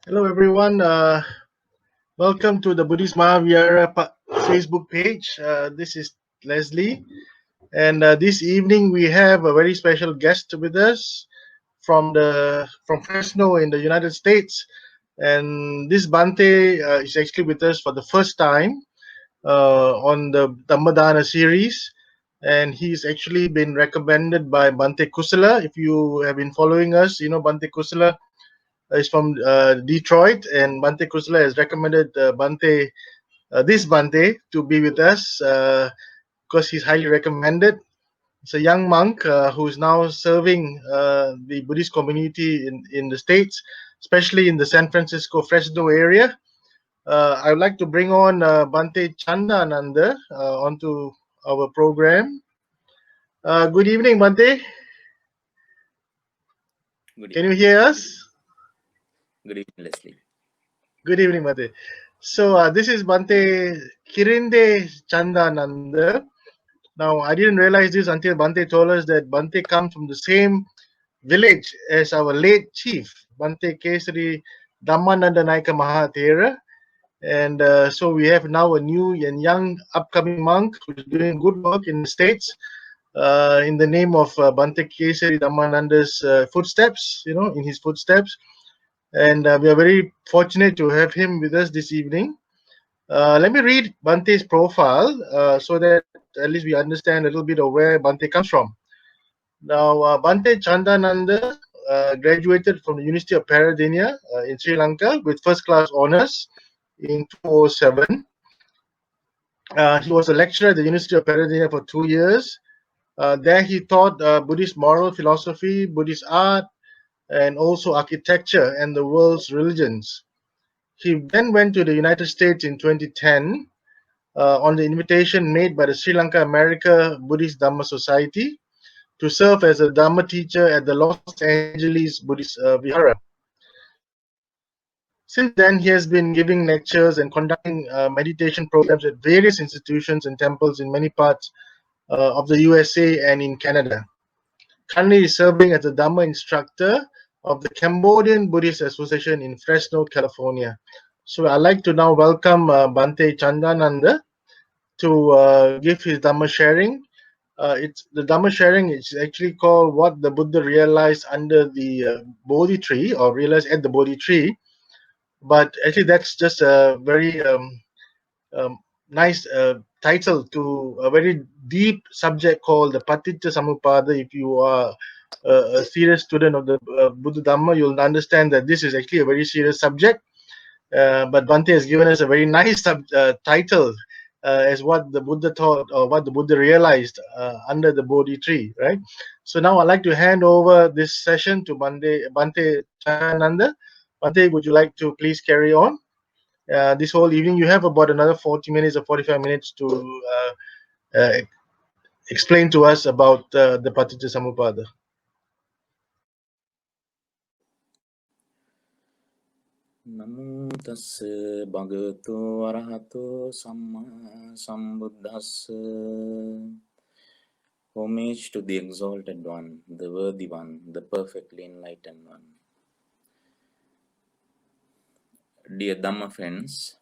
Hello, everyone. Welcome to the Buddhist Mahavihara Facebook page. This is Leslie, and this evening we have a very special guest with us from Fresno in the United States. And this Bhante is actually with us for the first time on the Dhammadana series, and he's actually been recommended by Bhante Kusala. If you have been following us, you know Bhante Kusala is from Detroit, and Bhante Kusala has recommended this Bhante to be with us because he's highly recommended. He's a young monk who is now serving the Buddhist community in the States, especially in the San Francisco Fresno area. I would like to bring on Bhante Chandananda onto our program. Good evening, Bhante. Good Can you evening. hear us? Good evening, Leslie. Good evening, Bhante. So this is Bhante Kirinde Chandananda. Now, I didn't realize this until Bhante told us that Bhante comes from the same village as our late chief, Bhante Kesari Dhammananda Naika Mahathera. And so we have now a new and young upcoming monk who's doing good work in the States in the name of Bhante Kesari Dhammananda's footsteps, in his footsteps. And we are very fortunate to have him with us this evening. Let me read Bhante's profile so that at least we understand a little bit of where Bhante comes from. Now, Bhante Chandananda graduated from the University of Peradeniya in Sri Lanka with first class honors in 2007. He was a lecturer at the University of Peradeniya for 2 years. There, he taught Buddhist moral philosophy, Buddhist art, and also architecture and the world's religions. He then went to the United States in 2010 on the invitation made by the Sri Lanka America Buddhist Dhamma Society to serve as a Dhamma teacher at the Los Angeles Buddhist Vihara. Since then, he has been giving lectures and conducting meditation programs at various institutions and temples in many parts of the USA and in Canada. Currently, he's serving as a Dhamma instructor of the Cambodian Buddhist Association in Fresno, California. So I'd like to now welcome Bhante Chandananda to give his Dhamma sharing. It's the Dhamma sharing is actually called what the Buddha realized under the Bodhi tree or realized at the Bodhi tree. But actually, that's just a very nice title to a very deep subject called the Paticcasamuppada. If you are a serious student of the Buddha Dhamma, you'll understand that this is actually a very serious subject. But Bhante has given us a very nice title as what the Buddha taught or what the Buddha realized under the Bodhi tree, right? So now I'd like to hand over this session to Bhante Chandananda. Bhante, would you like to please carry on? This whole evening, you have about another 40 minutes or 45 minutes to explain to us about the Paticcasamuppada. Namo tassa bhagavato arahato samma sambuddhassa. Homage to the exalted one, the worthy one, the perfectly enlightened one. Dear Dhamma friends,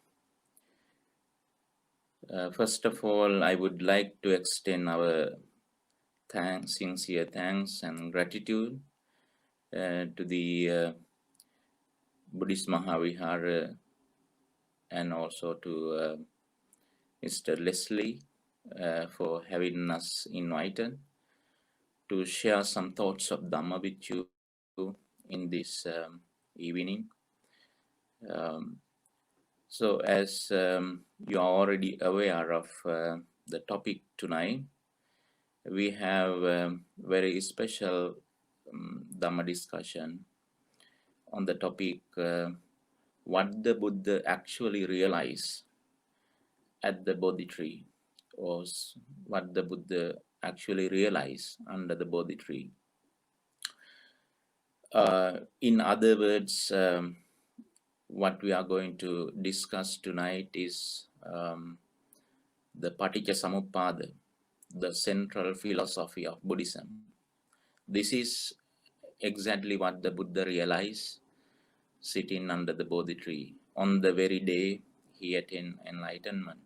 first of all, I would like to extend our sincere thanks and gratitude to the Buddhist Mahavihara and also to Mr. Leslie for having us invited to share some thoughts of Dhamma with you in this evening. So as you are already aware of the topic tonight, we have a very special Dhamma discussion on the topic what the Buddha actually realized at the Bodhi tree, or what the Buddha actually realized under the Bodhi tree. In other words, what we are going to discuss tonight is the Paticcasamuppada, the central philosophy of Buddhism. This is exactly what the Buddha realized. sitting under the Bodhi tree on the very day he attained enlightenment.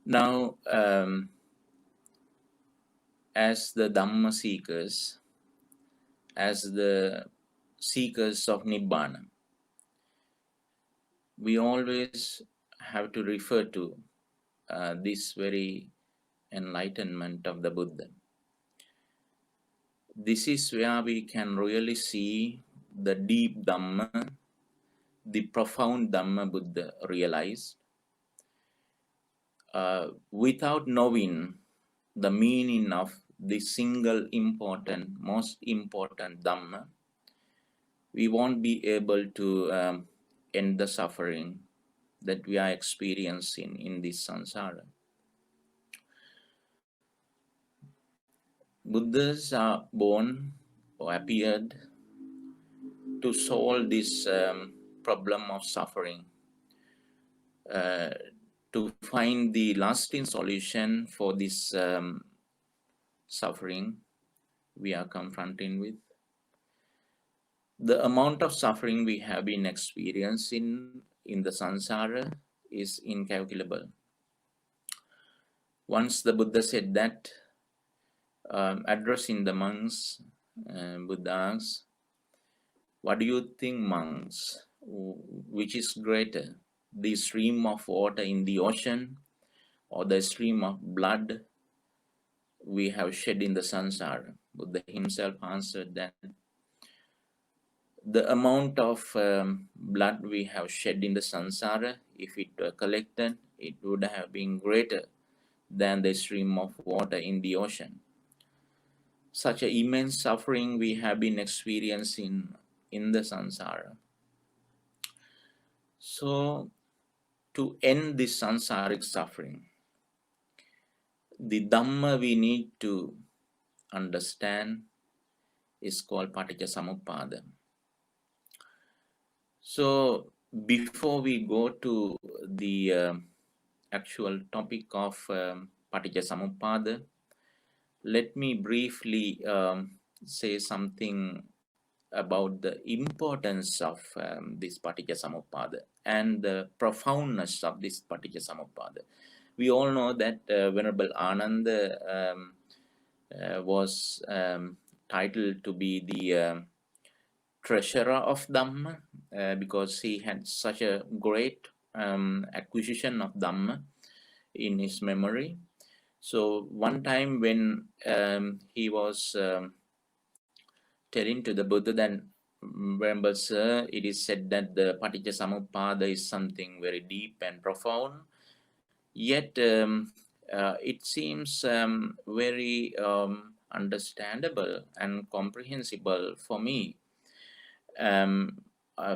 Now, as the Dhamma seekers, as the seekers of Nibbana, we always have to refer to this very enlightenment of the Buddha. This is where we can really see the deep Dhamma, the profound Dhamma Buddha realized. Without knowing the meaning of the single important, most important Dhamma, we won't be able to end the suffering that we are experiencing in this samsara. Buddhas are born or appeared to solve this problem of suffering, uh, to find the lasting solution for this suffering we are confronting with. The amount of suffering we have been experiencing in the samsara is incalculable. Once the Buddha said that, addressing the monks, Buddha asked, "What do you think, monks? Which is greater, the stream of water in the ocean or the stream of blood we have shed in the samsara?" Buddha himself answered that the amount of blood we have shed in the samsara, if it were collected, it would have been greater than the stream of water in the ocean. Such an immense suffering we have been experiencing in the samsara. So, to end this samsaric suffering, the Dhamma we need to understand is called Paticcasamuppada. So, before we go to the actual topic of Paticcasamuppada, let me briefly say something about the importance of this Paticcasamuppada and the profoundness of this Paticcasamuppada. We all know that Venerable Ananda was titled to be the treasurer of Dhamma because he had such a great acquisition of Dhamma in his memory. So one time when he was telling to the Buddha that, "Venerable Sir, it is said that the Paticcasamuppada is something very deep and profound, yet it seems very understandable and comprehensible for me.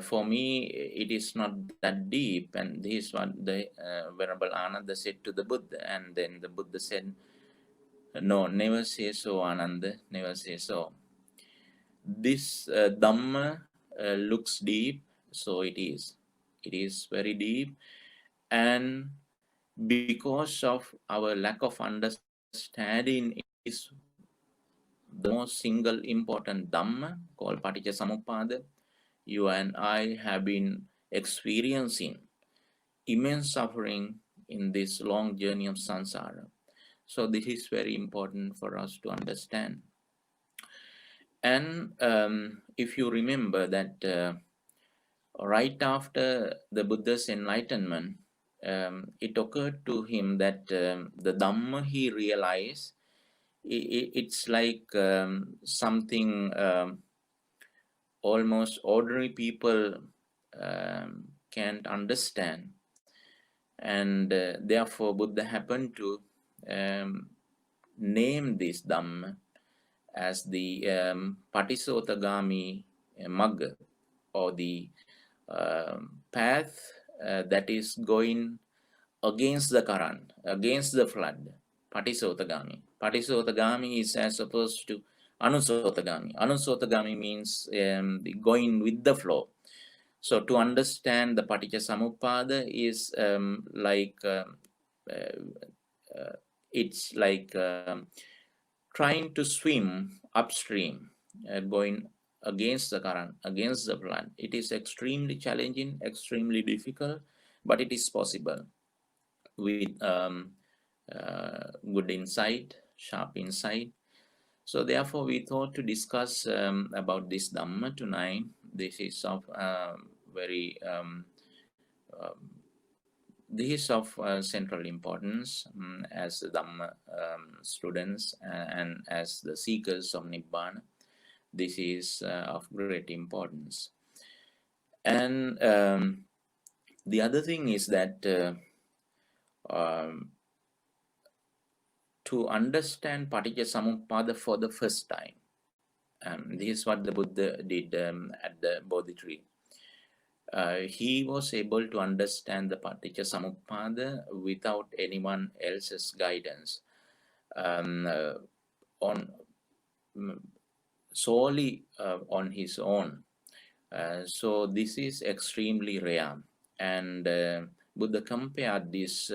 For me, it is not that deep." And this is what the Venerable Ananda said to the Buddha. And then the Buddha said, "No, never say so, Ananda, never say so. This Dhamma looks deep, so it is. It is very deep. And because of our lack of understanding in this, the most single important Dhamma called Paticcasamuppada, you and I have been experiencing immense suffering in this long journey of samsara. So this is very important for us to understand. And if you remember that right after the Buddha's enlightenment, it occurred to him that the Dhamma he realized, it's like something almost ordinary people can't understand. And therefore, Buddha happened to name this Dhamma as the Patisotagami Magga, or the path that is going against the current, against the flood. Patisotagami. Patisotagami is as opposed to Anusotagami. Anusotagami means going with the flow. So to understand the Paticcasamuppada is it's like trying to swim upstream, going against the current, against the plan. It is extremely challenging, extremely difficult, but it is possible with good insight, sharp insight. So therefore, we thought to discuss about this Dhamma tonight. This is of very um, this is of central importance as the Dhamma students and as the seekers of Nibbana. This is of great importance. And the other thing is that um, to understand Paticcasamuppada for the first time, this is what the Buddha did at the Bodhi tree. He was able to understand the Paticcasamuppada without anyone else's guidance, on solely on his own. So this is extremely rare, and Buddha compared this.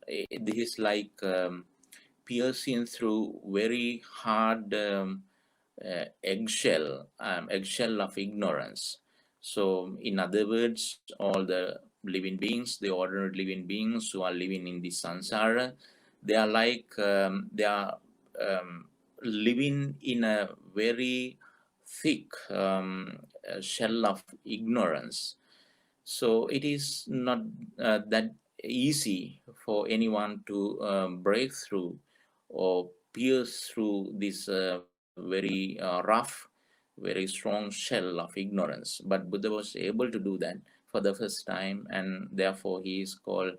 This is like piercing through very hard eggshell of ignorance. So, in other words, all the living beings, the ordinary living beings who are living in this samsara, they are like they are living in a very thick shell of ignorance. So it is not that easy for anyone to break through or pierce through this very rough, very strong shell of ignorance. But Buddha was able to do that for the first time, and therefore he is called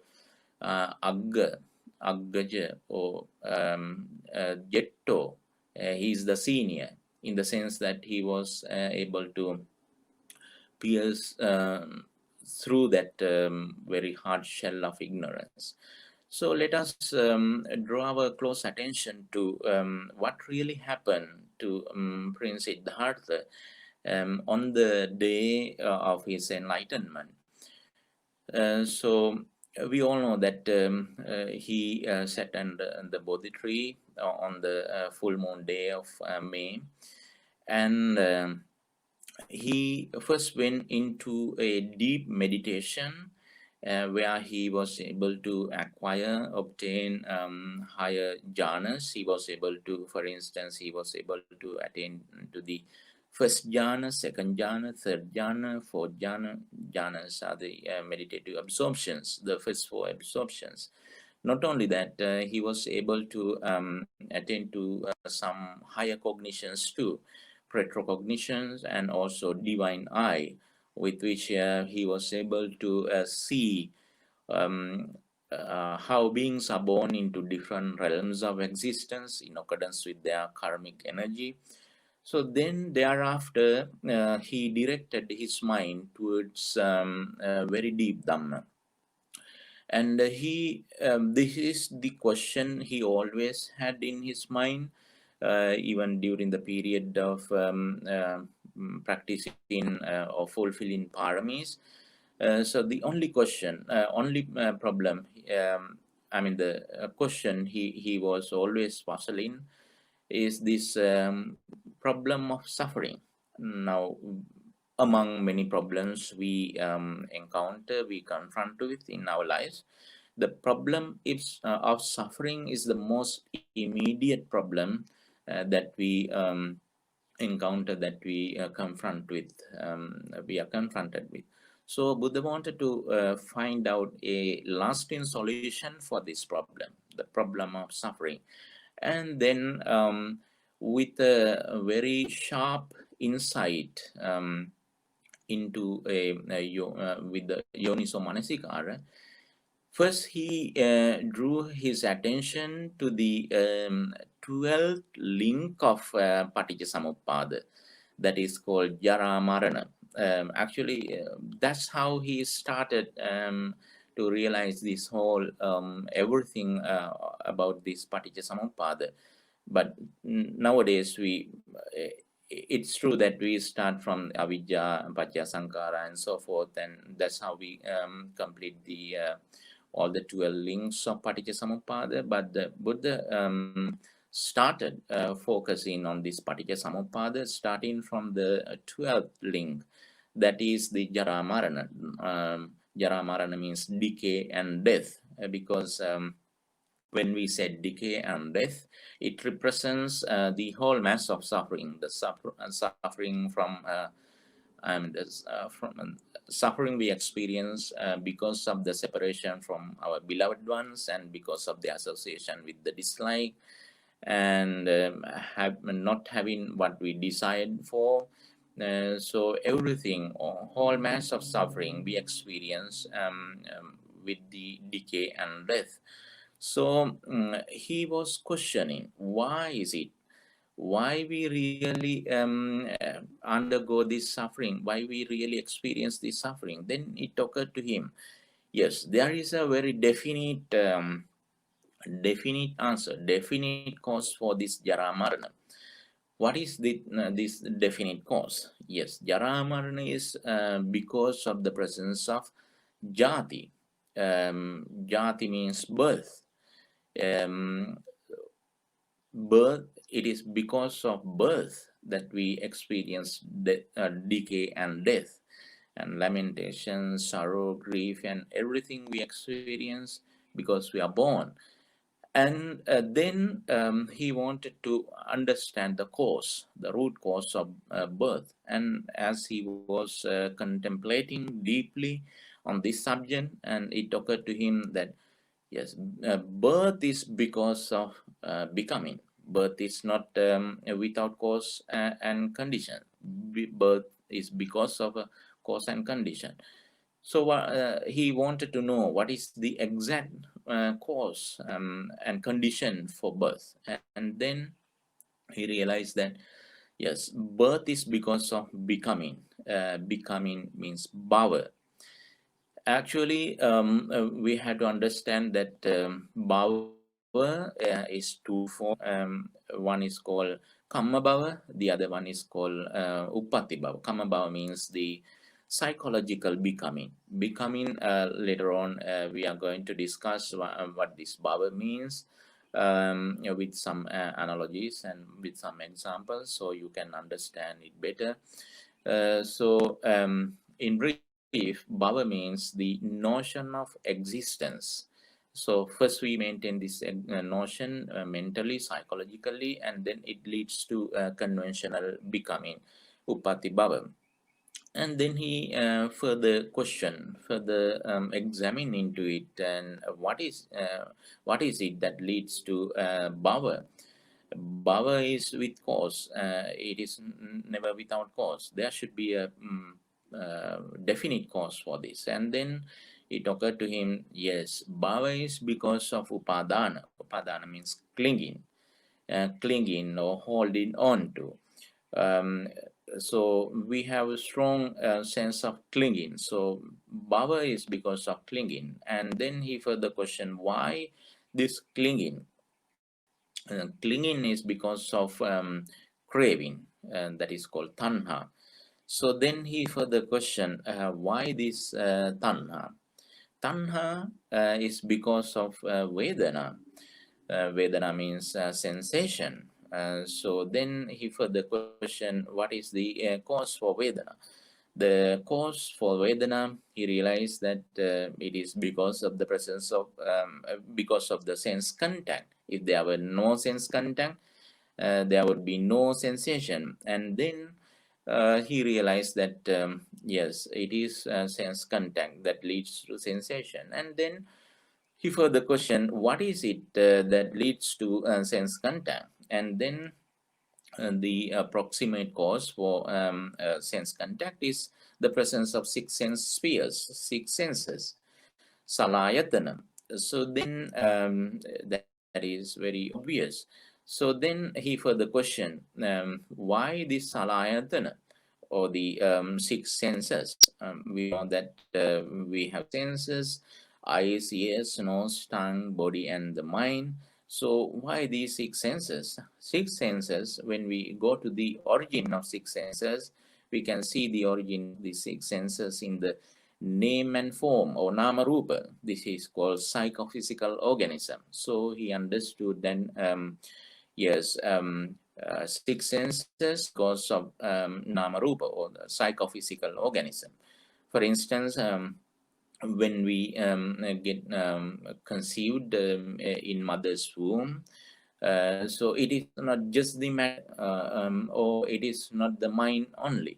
Aggaja, or Jetto. He is the senior in the sense that he was able to pierce through that very hard shell of ignorance. So let us draw our close attention to what really happened to Prince Siddhartha on the day of his enlightenment. So we all know that he sat under the Bodhi tree on the full moon day of May, and he first went into a deep meditation where he was able to obtain higher jhanas. He was able to, for instance, he was able to attain to the first jhana, second jhana, third jhana, fourth jhana. Jhanas are the meditative absorptions, the first four absorptions. Not only that, he was able to attain to some higher cognitions too, retrocognitions, and also divine eye, with which he was able to see um, how beings are born into different realms of existence in accordance with their karmic energy. So then thereafter, he directed his mind towards very deep Dhamma. And this is the question he always had in his mind, even during the period of practicing or fulfilling paramis. So the only question, only problem, the question he was always puzzling is this problem of suffering. Now, among many problems we encounter, we confront with in our lives, the problem is of suffering is the most immediate problem that we encounter, that we we are confronted with. So Buddha wanted to find out a lasting solution for this problem, the problem of suffering. And then with a very sharp insight into with the Yoniso Manasikara, first he drew his attention to the 12th link of Paticcasamuppada, that is called Jara Marana. Actually, that's how he started to realize this whole everything about this Paticcasamuppada. But nowadays it's true that we start from avidya, paccaya sankara, and so forth, and that's how we complete the all the 12 links of Paticcasamuppada. But the Buddha started focusing on this Paticcasamuppada, starting from the 12th link, that is the Jara Marana. Jara Marana means decay and death, because when we say decay and death, it represents the whole mass of suffering, the suffering from from suffering we experience because of the separation from our beloved ones, and because of the association with the dislike, and not having what we desired for. So everything, or whole mass of suffering we experience with the decay and death. So he was questioning, why is it, why we really undergo this suffering, why we really experience this suffering. Then it occurred to him, yes, there is a very definite answer, definite cause for this Jara Marana. What is this definite cause? Yes, Jara Marana is because of the presence of Jati. Jati means birth. Um, Birth, it is because of birth that we experience decay and death, and lamentation, sorrow, grief, and everything we experience because we are born. And then he wanted to understand the cause, the root cause of birth. And as he was contemplating deeply on this subject, and it occurred to him that yes, birth is because of becoming. Birth is not without cause and condition. Birth is because of a cause and condition. So he wanted to know what is the exact cause and condition for birth. And then he realized that yes, birth is because of becoming. Becoming means bhava. Actually, we had to understand that bhava is twofold. One is called kamma bhava, the other one is called uppatti bhava. Kamma bhava means the psychological becoming. Becoming, later on, we are going to discuss what this bhava means, with some analogies and with some examples, so you can understand it better. In brief, bhava means the notion of existence. So first we maintain this notion mentally, psychologically, and then it leads to conventional becoming, upati bhava. And then he further examine into it, and what is it that leads to bhava. Bhava is with cause. It is never without cause. There should be a definite cause for this. And then it occurred to him, yes, bhava is because of upadana. Upadana means clinging or holding on to. Um, so we have a strong sense of clinging. So bhava is because of clinging. And then he further questioned why this clinging. Clinging is because of craving, and that is called tanha. So then he further questioned why this tanha. Tanha is because of Vedana. Vedana means sensation. So then he further questioned what is the cause for Vedana. The cause for Vedana, he realized that it is because of the presence of, because of the sense contact. If there were no sense contact, there would be no sensation. And then he realized that yes, it is sense contact that leads to sensation. And then he further questioned what is it that leads to sense contact. And then the approximate cause for sense contact is the presence of six sense spheres, six senses, salayatana. So then that is very obvious. So then he further questioned why this salayatana, or the six senses. We know that we have senses: eyes, ears, nose, tongue, body, and the mind. So why these six senses? Six senses, when we go to the origin of six senses, we can see the origin of the six senses in the name and form, or nama rupa. This is called psychophysical organism. So he understood then yes, six senses because of nama rupa, or the psychophysical organism. For instance, when we get conceived in mother's womb, so it is not just the matter, or it is not the mind only.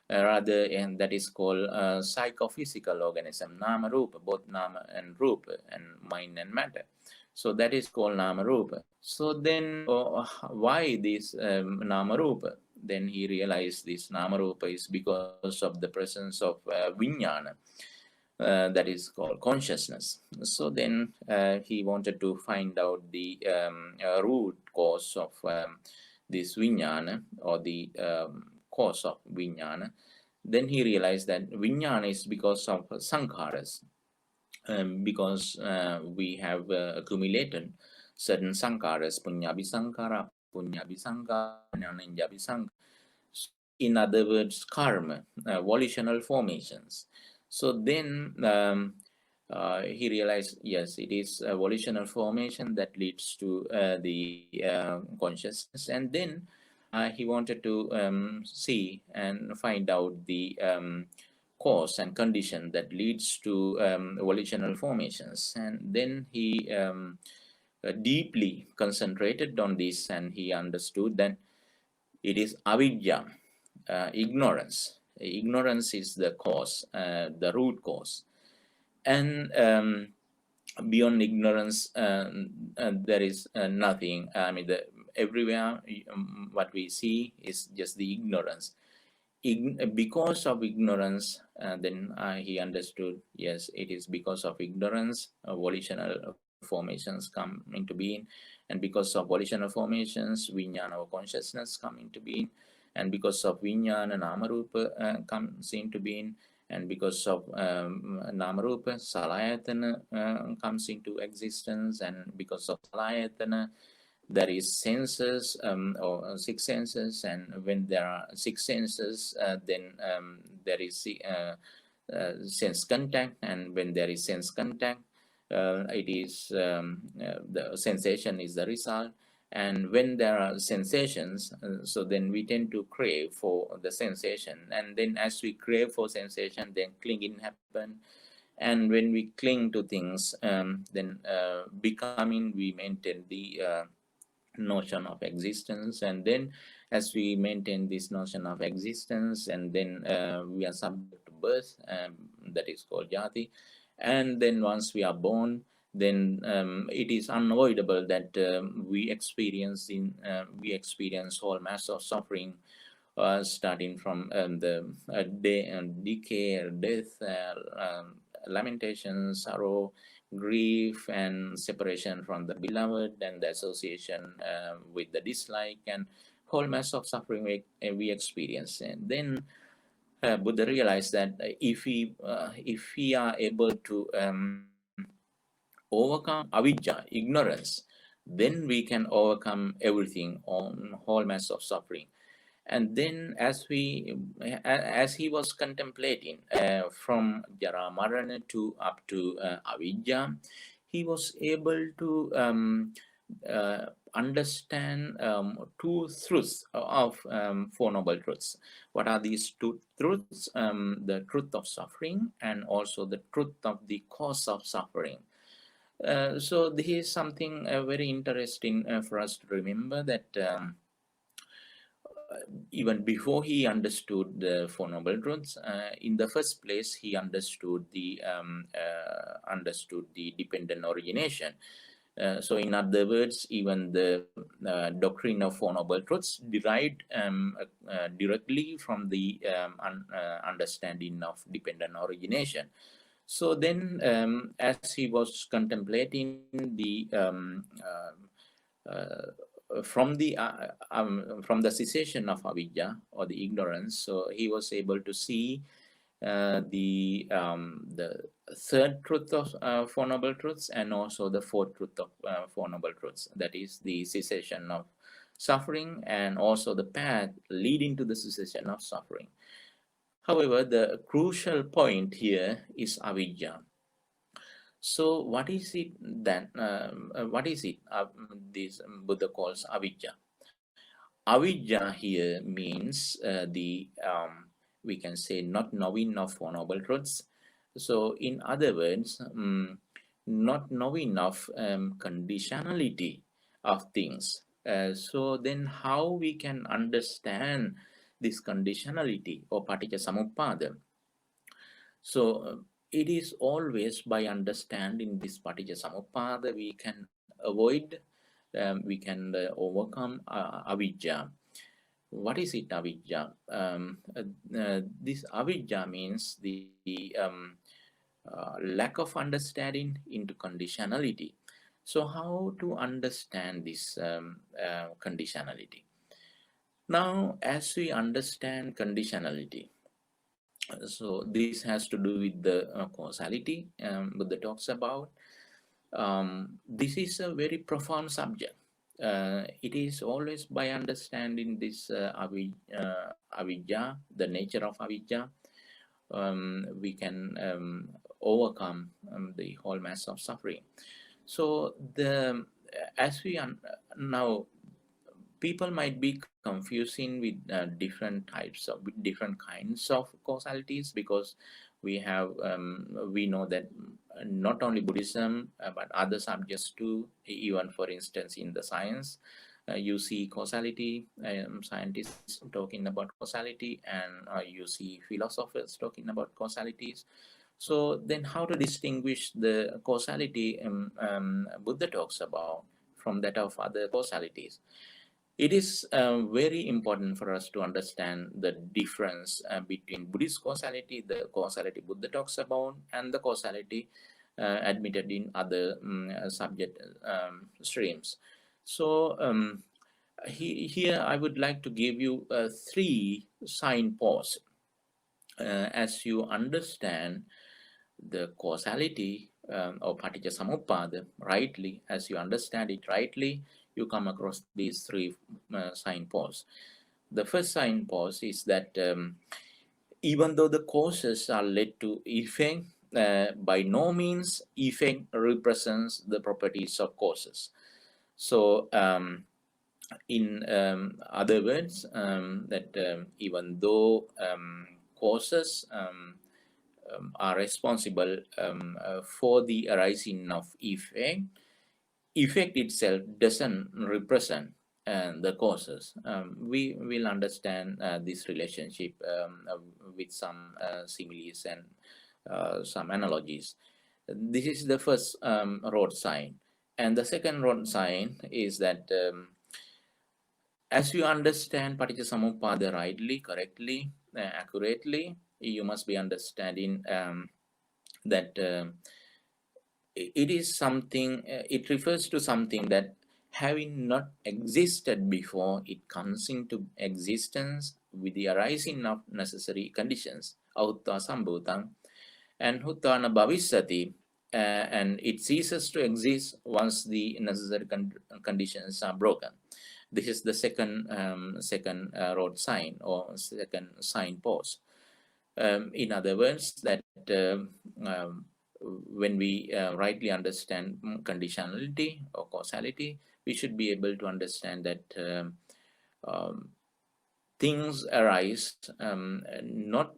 Rather, and that is called psychophysical organism, nama rupa, both nama and rupa, and mind and matter. So that is called nama rupa. So then, why this nama rupa? Then he realized this nama rupa is because of the presence of vijnana, that is called consciousness. So then he wanted to find out the root cause of this vijnana, or the cause of vijnana. Then he realized that vijnana is because of sankharas, because we have accumulated certain sankharas, punyabhisankara, punyabhisankara, ananjabhisankara. In other words, karma, volitional formations. So then he realized, yes, it is a volitional formation that leads to the consciousness. And then he wanted to see and find out the cause and condition that leads to volitional formations. And then he deeply concentrated on this, and he understood that it is avidya, ignorance. Ignorance is the cause, the root cause. And beyond ignorance, there is nothing. I mean, everywhere what we see is just the ignorance. Because of ignorance, then he understood, yes, it is because of ignorance volitional formations come into being, and because of volitional formations vijnana or consciousness come into being, and because of vijnana namarupa comes into being, and because of namarupa salayatana comes into existence, and because of salayatana there is senses, or six senses. And when there are six senses, then there is sense contact, and when there is sense contact, it is the sensation is the result. And when there are sensations, so then we tend to crave for the sensation, and then as we crave for sensation, then clinging happen. And when we cling to things, then becoming, we maintain the notion of existence. And then as we maintain this notion of existence, and then we are subject to birth, that is called jati. And then once we are born, then it is unavoidable that we experience whole mass of suffering, starting from the decay, death, lamentation, sorrow, grief, and separation from the beloved, and the association with the dislike, and whole mass of suffering we experience. And then Buddha realized that if we are able to overcome avidya, ignorance, then we can overcome everything on whole mass of suffering. And then as he was contemplating from jara marana to up to avidya, he was able to understand two truths of Four Noble Truths. What are these two truths? The truth of suffering, and also the truth of the cause of suffering. So this is something very interesting for us to remember, that even before he understood the Four Noble Truths, in the first place he understood the dependent origination. So in other words, even the doctrine of Four Noble Truths derived directly from the understanding of dependent origination. So then as he was contemplating the from the cessation of avidya, or the ignorance, so he was able to see the third truth of Four Noble Truths, and also the fourth truth of Four Noble Truths, that is the cessation of suffering, and also the path leading to the cessation of suffering. However, the crucial point here is avidya. So what is it then? What is it? This Buddha calls avijja. Avijja here means we can say not knowing of Four Noble Truths. So in other words, not knowing of conditionality of things. So then how we can understand this conditionality or Paticcasamuppada? So it is always by understanding this Paticcasamuppada we can avoid, we can overcome avijja. What is it, avijja? This avijja means the lack of understanding into conditionality. So how to understand this conditionality? Now, as we understand conditionality, so this has to do with the causality Buddha talks about. This is a very profound subject. It is always by understanding this avijja, the nature of avijja, we can overcome the whole mass of suffering. So the as we now people might be confusing with different kinds of causalities, because we know that not only Buddhism but other subjects too, even for instance in the science, you see causality, scientists talking about causality, and you see philosophers talking about causalities. So then how to distinguish the causality Buddha talks about from that of other causalities? It is very important for us to understand the difference between Buddhist causality, the causality Buddha talks about, and the causality admitted in other subject streams. So here I would like to give you three signposts. As you understand the causality or Paticcasamuppada rightly, as you understand it rightly, you come across these three signposts. The first signpost is that even though the causes are led to effect, by no means effect represents the properties of causes. So in other words, that even though causes are responsible for the arising of effect, effect itself doesn't represent the causes. We will understand this relationship with some similes and some analogies. This is the first road sign. And the second road sign is that as you understand Paticcasamuppada rightly, correctly, accurately, you must be understanding that it is something, it refers to something that having not existed before, it comes into existence with the arising of necessary conditions, ahutta sambhutang, and huttana bhavisati, and it ceases to exist once the necessary conditions are broken. This is the second road sign or second signpost. In other words, that when we rightly understand conditionality or causality, we should be able to understand that um, things arise not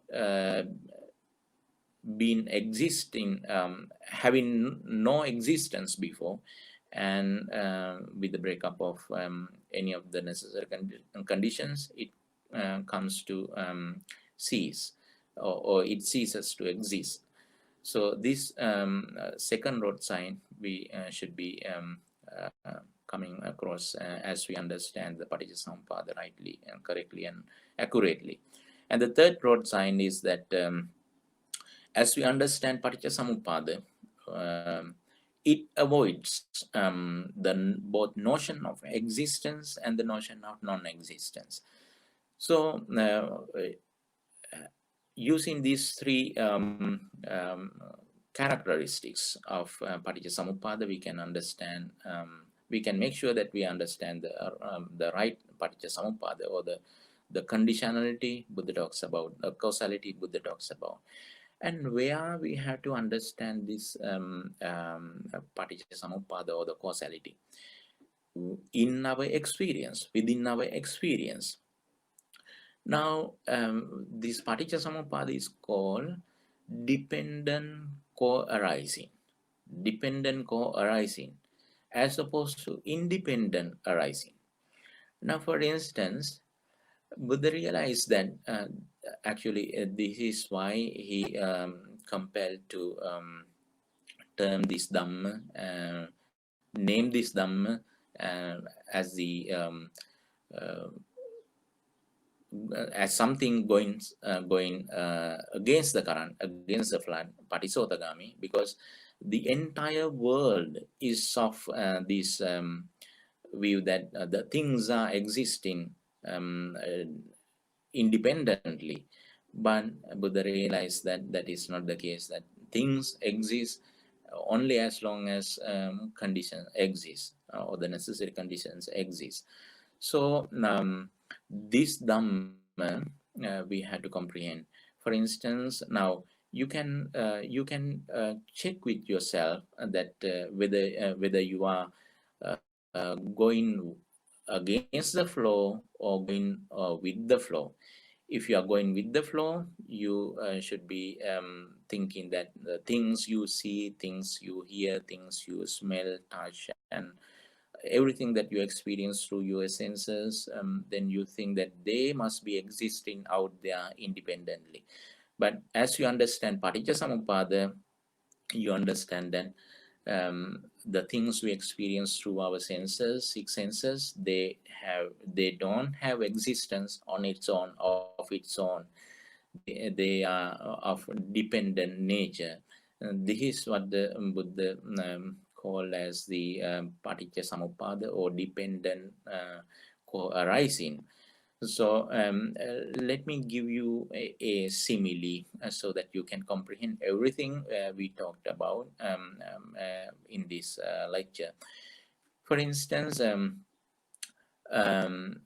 been existing, having no existence before, and with the breakup of any of the necessary conditions, it comes to cease, or it ceases to exist. So this second road sign we should be coming across as we understand the Paticcasamuppada rightly and correctly and accurately. And the third road sign is that as we understand Paticcasamuppada, it avoids both notion of existence and the notion of non-existence. So using these three characteristics of Paticcasamuppada, we can understand, we can make sure that we understand the right Paticcasamuppada, or the conditionality Buddha talks about, the causality Buddha talks about. And where we have to understand this Paticcasamuppada or the causality in our experience, within our experience. Now, this Paticcasamuppada is called dependent co-arising, dependent co-arising, as opposed to independent arising. Now, for instance, Buddha realized that this is why he compelled to term this Dhamma, name this Dhamma as the as something going against the current, against the flood, Patisotagami, because the entire world is of this view that the things are existing independently. But Buddha realized that that is not the case, that things exist only as long as conditions exist, or the necessary conditions exist. So this Dhamma we had to comprehend. For instance, now you can check with yourself that whether you are going against the flow or going with the flow. If you are going with the flow, you should be thinking that the things you see, things you hear, things you smell, touch, and everything that you experience through your senses, then you think that they must be existing out there independently. But as you understand Paticcasamuppada, you understand that the things we experience through our senses, six senses, they don't have existence on its own, of its own. They are of dependent nature. This is what the Buddha called as the Paticcasamuppada, or dependent co-arising. So let me give you a simile so that you can comprehend everything we talked about in this lecture. For instance, um,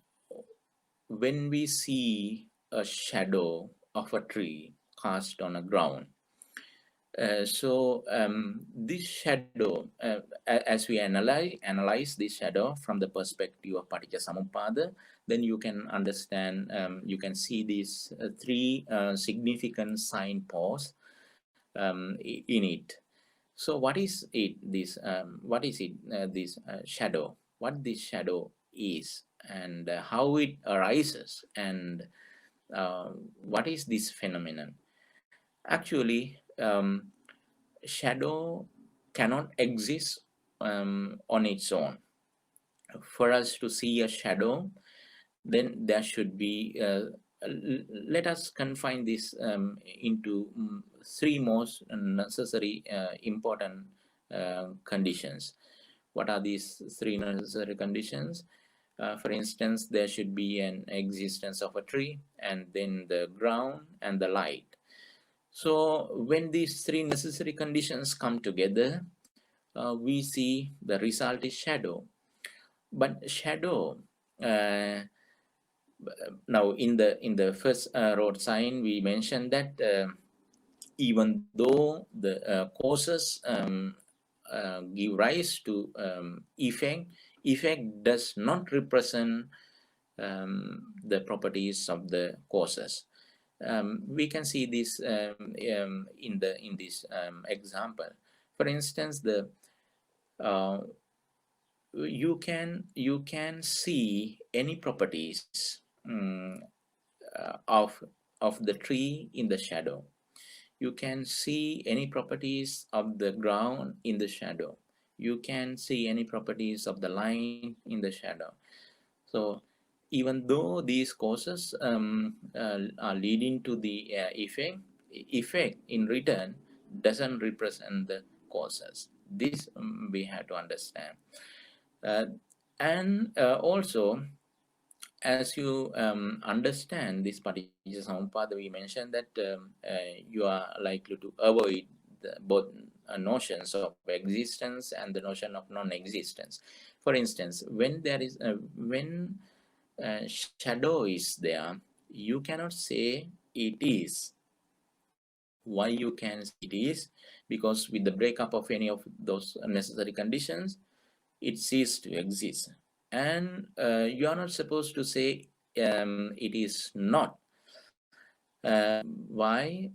when we see a shadow of a tree cast on a ground, this shadow, as we analyze this shadow from the perspective of Paticcasamuppada, then you can understand, you can see these three significant signposts in it. So what is it? What is it? This shadow. What this shadow is, and how it arises, and what is this phenomenon? Actually, shadow cannot exist on its own. For us to see a shadow, then there should be, let us confine this into three most necessary important conditions. What are these three necessary conditions? For instance, there should be an existence of a tree, and then the ground and the light. So when these three necessary conditions come together, we see the result is shadow. But shadow, uh, now in the first road sign, we mentioned that even though the causes give rise to effect, effect does not represent the properties of the causes. We can see this in this example. For instance, the uh, you can see any properties of the tree in the shadow. You can see any properties of the ground in the shadow. You can see any properties of the line in the shadow. So even though these causes are leading to the effect in return doesn't represent the causes. This we have to understand. Uh, and also, as you understand this Paticcasamuppada, we mentioned that you are likely to avoid both notions of existence and the notion of non-existence. For instance, when there is when shadow is there, you cannot say it is. Why you can say it is? Because with the breakup of any of those necessary conditions, it ceased to exist. And you are not supposed to say it is not. Why?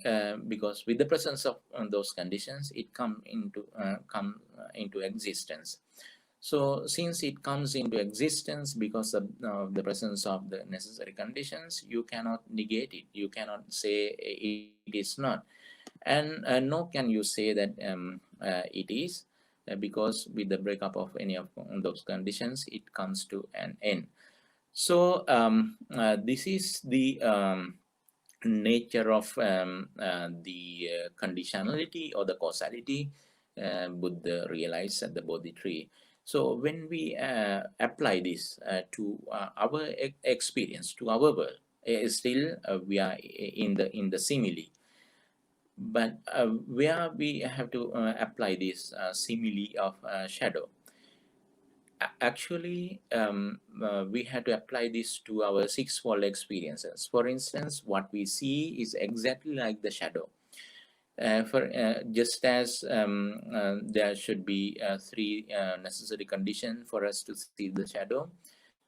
Because with the presence of those conditions, it come into existence. So since it comes into existence because of the presence of the necessary conditions, you cannot negate it. You cannot say it is not, and nor can you say that it is, because with the breakup of any of those conditions, it comes to an end. So this is the nature of the conditionality or the causality Buddha realized at the Bodhi tree. So when we apply this to our experience, to our world, still we are in the simile, but where we have to apply this simile of shadow. Actually, we have to apply this to our six-fold experiences. For instance, what we see is exactly like the shadow. For just as there should be three necessary conditions for us to see the shadow,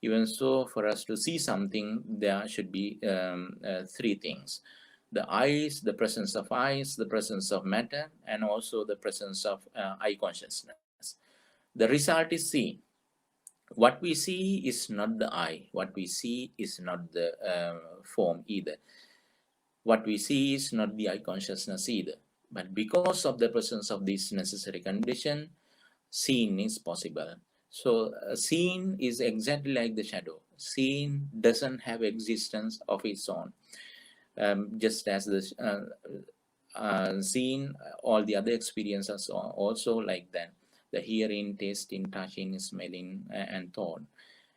even so, for us to see something, there should be three things: the eyes, the presence of eyes, the presence of matter, and also the presence of eye consciousness. The result is seen. What we see is not the eye. What we see is not the form either. What we see is not the eye consciousness either. But because of the presence of this necessary condition, seeing is possible. So seeing is exactly like the shadow. Seeing doesn't have existence of its own. Just as the seeing, all the other experiences are also like that: the hearing, tasting, touching, smelling, and thought.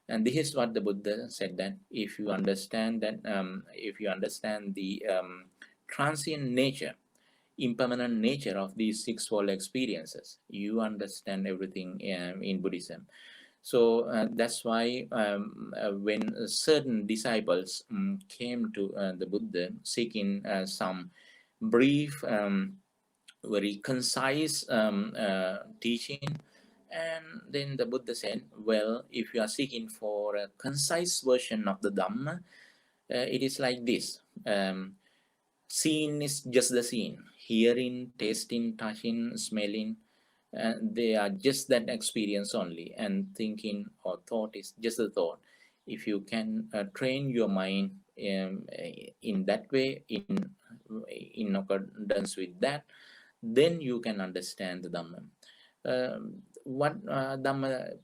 And this is what the Buddha said, that if you understand that, if you understand the transient nature, impermanent nature of these sixfold experiences, you understand everything in Buddhism. So that's why when certain disciples came to the Buddha seeking some brief, very concise teaching, and then the Buddha said, well, if you are seeking for a concise version of the Dhamma, it is like this. Seeing is just the scene. Hearing, tasting, touching, smelling, they are just that experience only. And thinking or thought is just a thought. If you can train your mind in that way, in accordance with that, then you can understand the Dhamma. What Dhamma,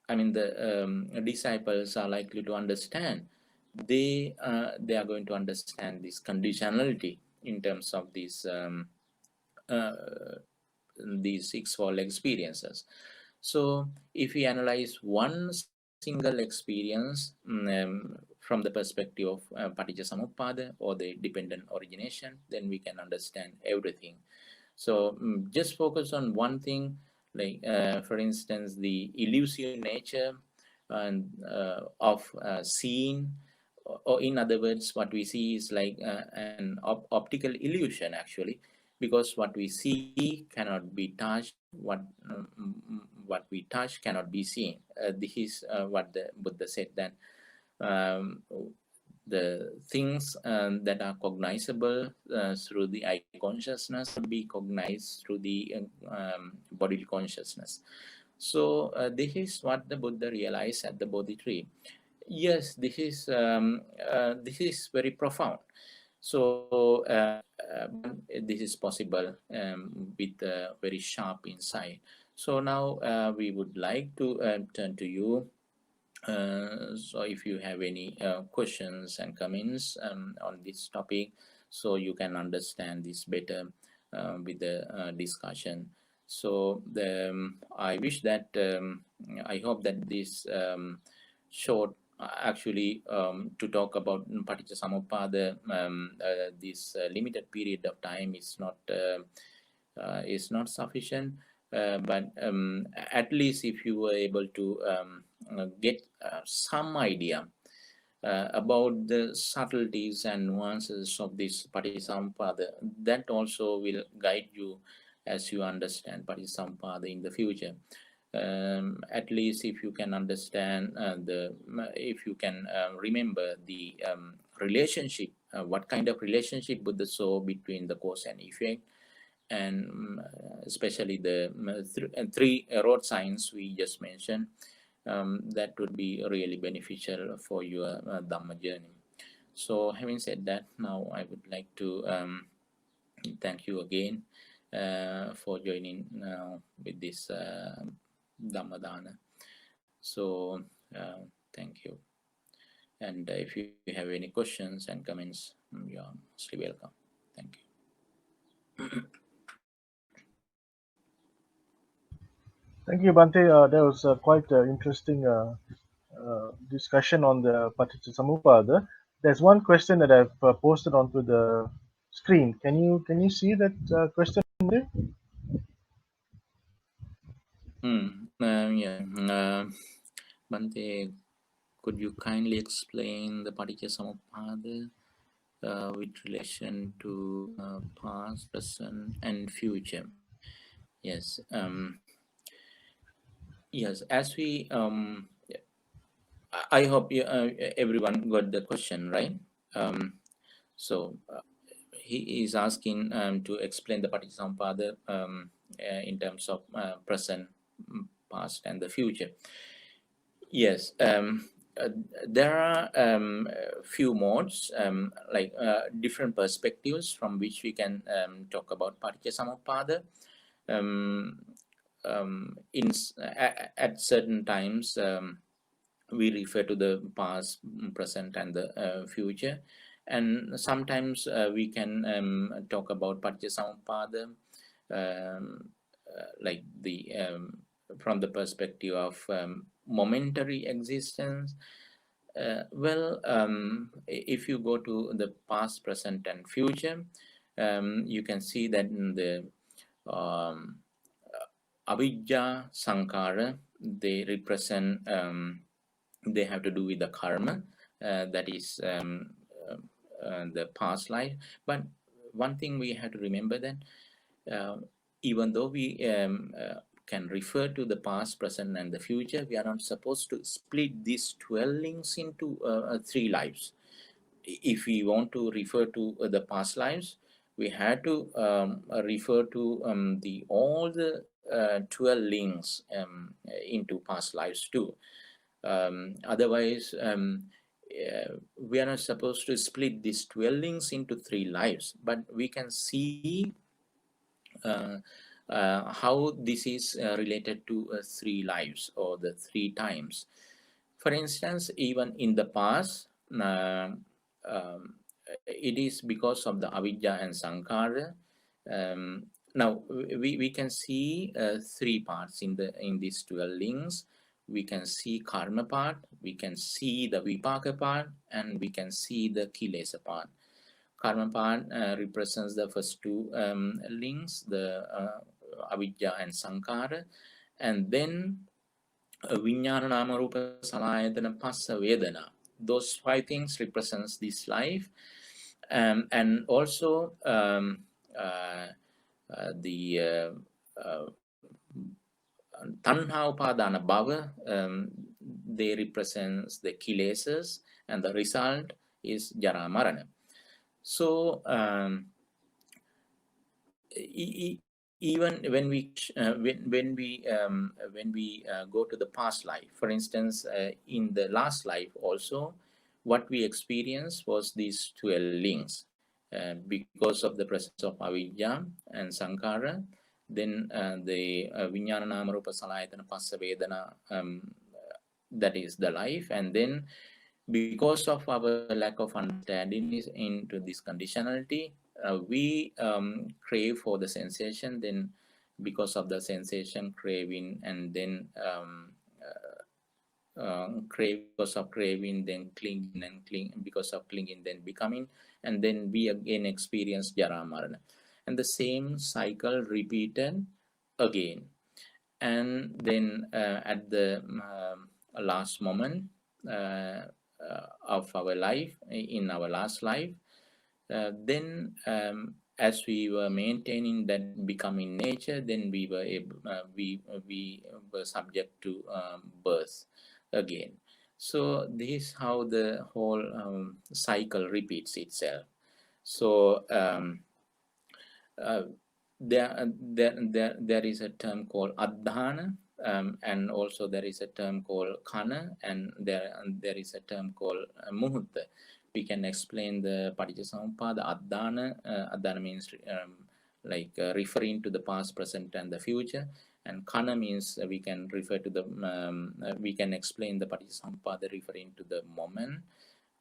I mean, the disciples are likely to understand. They are going to understand this conditionality in terms of uh, these sixfold experiences. So, if we analyze one single experience from the perspective of Paticcasamuppada or the dependent origination, then we can understand everything. So just focus on one thing, like for instance, the elusive nature and of seeing, or in other words, what we see is like an optical illusion actually, because what we see cannot be touched, what we touch cannot be seen. This is what the Buddha said, that um, the things that are cognizable through the eye consciousness cannot be cognized through the bodily consciousness. So this is what the Buddha realized at the Bodhi tree. Yes, this is very profound. So, but this is possible with very sharp insight. So now we would like to turn to you. So if you have any questions and comments on this topic, so you can understand this better with the discussion. So I wish that I hope that this short actually to talk about Paticcasamuppada, this limited period of time is not sufficient. But at least if you were able to get some idea about the subtleties and nuances of this Paticcasamuppada. That also will guide you as you understand Paticcasamuppada in the future. At least if you can understand if you can remember the relationship, what kind of relationship Buddha saw between the cause and effect, and especially the three road signs we just mentioned, that would be really beneficial for your Dhamma journey. So having said that, now I would like to thank you again for joining with this Dhamma Dana. So thank you. And if you have any questions and comments, you are mostly welcome. Thank you. Thank you, Bhante. That was quite interesting discussion on the Paticcasamuppada. There's one question that I've posted onto the screen. Can you see that question there? Yeah. Bhante, could you kindly explain the Paticcasamuppada with relation to past, present, and future? Yes. Yes. As we I hope you, everyone got the question right. So he is asking to explain the Paticcasamuppada in terms of present, past, and the future. Yes, uh, there are few modes, like different perspectives from which we can talk about Paticcasamuppada. Um, at certain times, we refer to the past, present, and the future, and sometimes we can talk about Paticcasamuppada like the from the perspective of momentary existence. Well, if you go to the past, present, and future, you can see that in the um, Avijja Sankara, they represent, they have to do with the karma, that is the past life. But one thing we have to remember that uh, even though we can refer to the past, present, and the future, we are not supposed to split these 12 links into 3 lives. If we want to refer to the past lives, we had to refer to the all the 12 links into past lives too. Otherwise, we are not supposed to split these 12 links into 3 lives, but we can see uh, how this is related to 3 lives or the 3 times. For instance, even in the past, um, it is because of the avidya and sankara. Now we can see 3 parts in these 12 links. We can see karma part, we can see the vipaka part, and we can see the kilesa part. Karma part represents the first 2 links, the avidya and sankara, and then Vijnana Nama Rupa Salayatana Passa Vedana. Those 5 things represents this life, and also the Tanha Upadana Bhava, they represents the kilesas, and the result is Jara Marana. So even when we go to the past life, for instance, in the last life also, what we experienced was these 12 links because of the presence of avidya and sankara. Then the vijnana nama rupa salayatana passa vedana, that is the life, and then because of our lack of understanding into this conditionality, we crave for the sensation. Then because of the sensation craving, and then because of craving, then clinging, and because of clinging, then becoming, and then we again experience jara marana, and the same cycle repeated again. And then at the last moment, uh, of our life in our last life. Then as we were maintaining that becoming nature, then we were we were subject to birth again. So this is how the whole cycle repeats itself. So uh, there is a term called adhana, and also there is a term called kana, and there is a term called muhutta. We can explain the Paticcasamuppada. Adhana means like referring to the past, present, and the future. And kana means we can refer to the we can explain the Paticcasamuppada referring to the moment,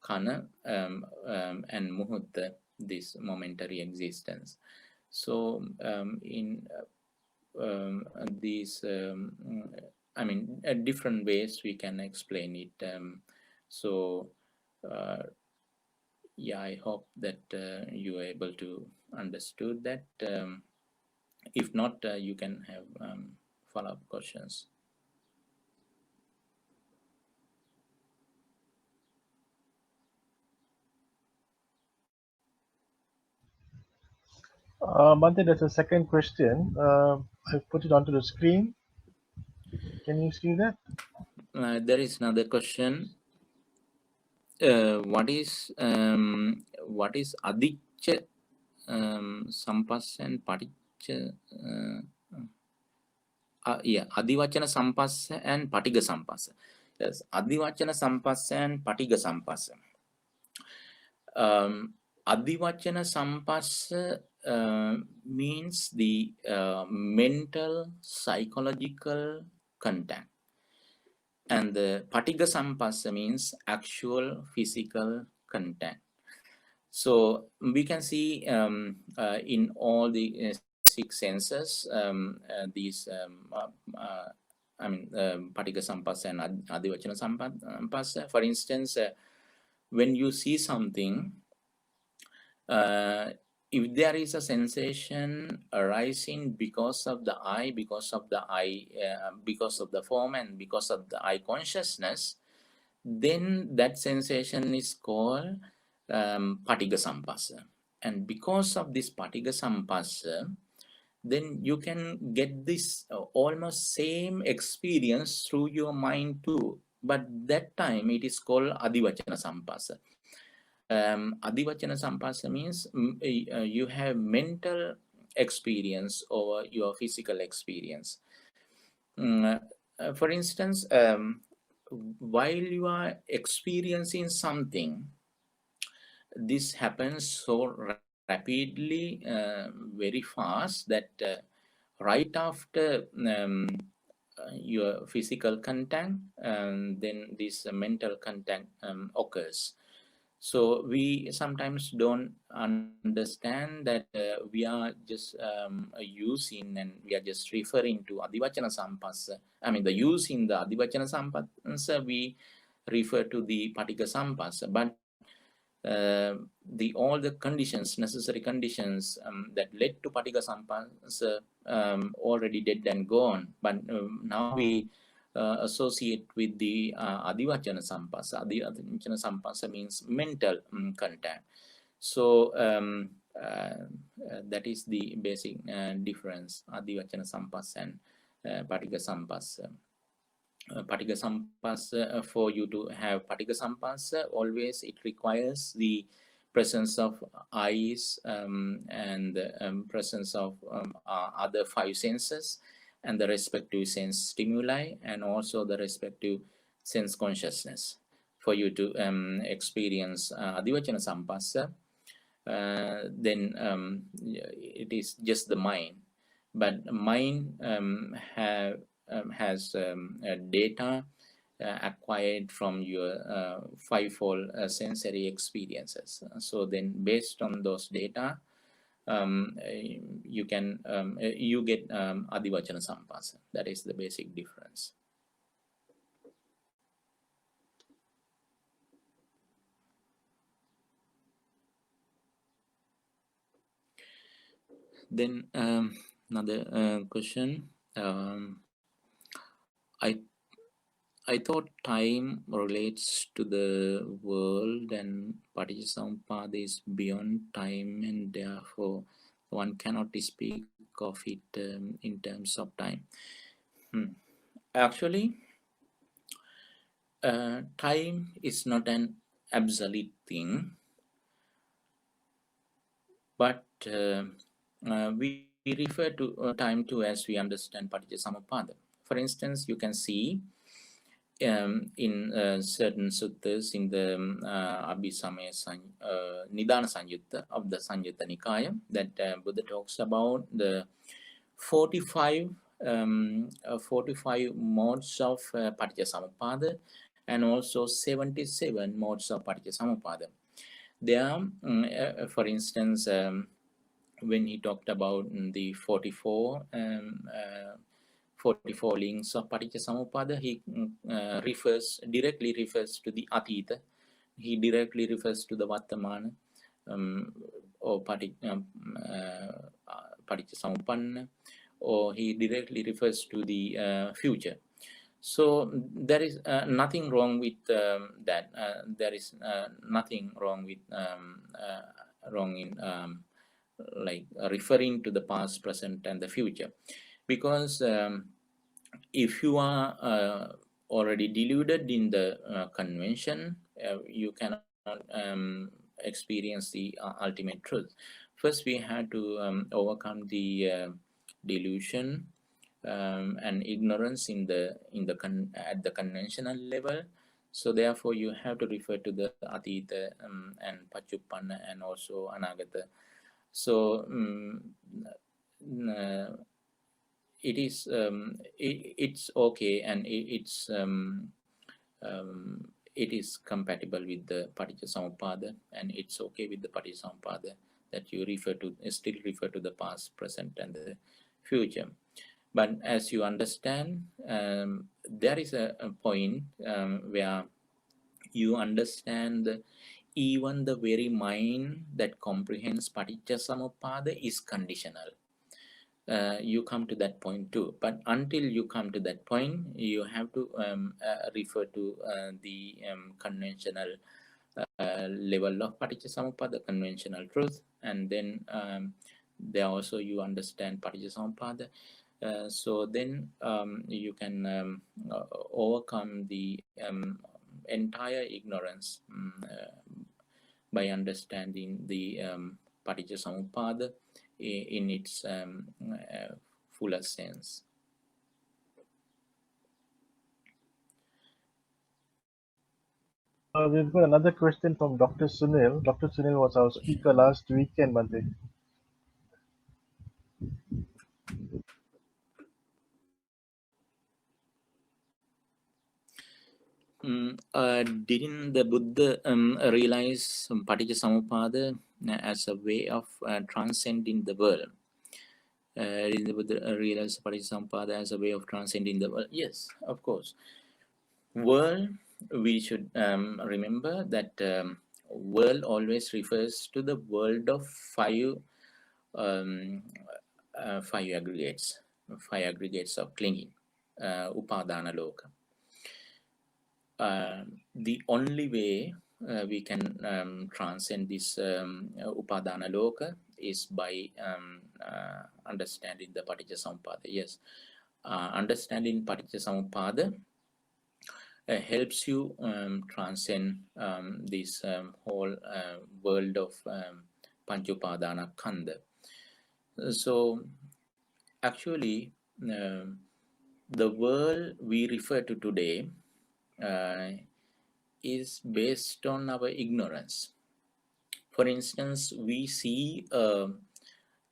kana, and muhutta, this momentary existence. So in these I mean different ways we can explain it. So uh, yeah, I hope that you are able to understood that. If not, you can have follow-up questions. Bhante, there's a second question. I put it onto the screen. Can you see that? There is another question. What is adicca sampassa and paticca? Yeah, adivachana sampassa and patiga sampassa. Yes, adivachana sampassa and patiga sampassa. Adivachana sampassa means the mental, psychological contact, and the patiga sampassa means actual physical contact. So we can see in all the six senses these I mean Paticca Sampassa and Adivachana Sampassa. For instance, when you see something, uh, if there is a sensation arising because of the eye, because of the form, and because of the eye consciousness, then that sensation is called Paticca Sampassa. And because of this Paticca Sampassa, then you can get this almost same experience through your mind too. But that time it is called Adivachana Sampassa. Adivachana Sampassa means you have mental experience over your physical experience. For instance, while you are experiencing something, this happens so rapidly, very fast, that right after your physical contact, then this mental contact occurs. So we sometimes don't understand that we are just using, and we are just referring to Adivachana Sampassa. I mean, the use in the Adivachana Sampassa, we refer to the Paticca Sampassa, but all the conditions, necessary conditions that led to Paticca Sampassa already dead and gone. But now we associate with the Adivachana Sampassa. Adivachana Sampassa means mental contact. So that is the basic difference, Adivachana Sampassa and Paticca Sampassa. Paticca Sampassa, for you to have Paticca Sampassa, always it requires the presence of eyes and presence of other five senses and the respective sense stimuli, and also the respective sense consciousness for you to experience Adivachana Sampassa. Then it is just the mind, but mind has data acquired from your fivefold sensory experiences. So then based on those data, you can you get Adivachana Sampassa. That is the basic difference. Then another question. I I thought time relates to the world and Paticcasamuppada is beyond time, and therefore one cannot speak of it in terms of time. Hmm. Actually, time is not an absolute thing, but we refer to time to as we understand Paticcasamuppada. For instance, you can see in certain suttas in the Nidana Sanyutta of the Sanyutta Nikaya that Buddha talks about the 45, 45 modes of Paticcasamuppada and also 77 modes of Paticcasamuppada. There, for instance, when he talked about the 44 44 links of Paticcasamuppada, he directly refers to the Atita, he directly refers to the Vartamana, um, or Paticcasamuppanna, or he directly refers to the future. So there is nothing wrong with that. There is nothing wrong with wrong in like referring to the past, present, and the future, because if you are already deluded in the convention, you cannot experience the ultimate truth. First, we had to overcome the delusion and ignorance at the conventional level. So therefore, you have to refer to the Atita and Pachuppanna and also Anagata. So it's okay, and it is compatible with the Paticcasamuppada, and it's okay with the Paticcasamuppada that you still refer to the past, present, and the future. But as you understand, there is a point where you understand even the very mind that comprehends Paticcasamuppada is conditional. You come to that point too. But until you come to that point, you have to refer to the conventional level of Paticcasamuppada, conventional truth, and then there also you understand Paticcasamuppada. So then you can overcome the entire ignorance by understanding the Paticcasamuppada in its fuller sense. We've got another question from Dr. Sunil. Dr. Sunil was our speaker last weekend, Bhante. Didn't the Buddha realize Paticcasamuppada as a way of transcending the world? Didn't the Buddha realize Paticcasamuppada as a way of transcending the world? Yes, of course. World, we should remember that world always refers to the world of um, five aggregates of clinging, upadana loka. The only way we can transcend this upadana loka is by understanding the Paticcasamuppada. Yes, understanding Paticcasamuppada helps you transcend this whole world of Panchupadana Kanda. So actually, the world we refer to today is based on our ignorance. For instance, we see a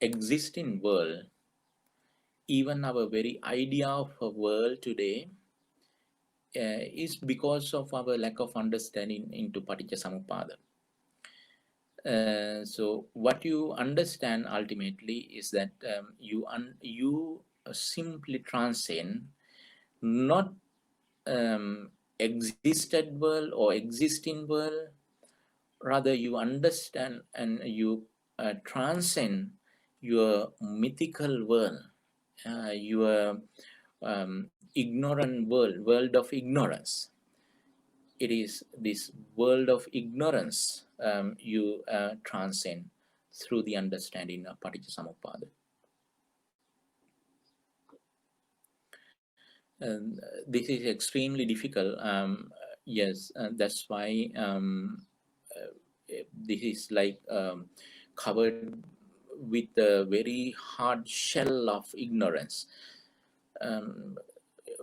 existing world, even our very idea of a world today is because of our lack of understanding into Paticcasamuppada. So what you understand ultimately is that you simply transcend not existed world or existing world, rather you understand and you transcend your mythical world, your ignorant world of ignorance. It is this world of ignorance you transcend through the understanding of Paticcasamuppada. And this is extremely difficult. Yes, that's why this is like covered with a very hard shell of ignorance. Um,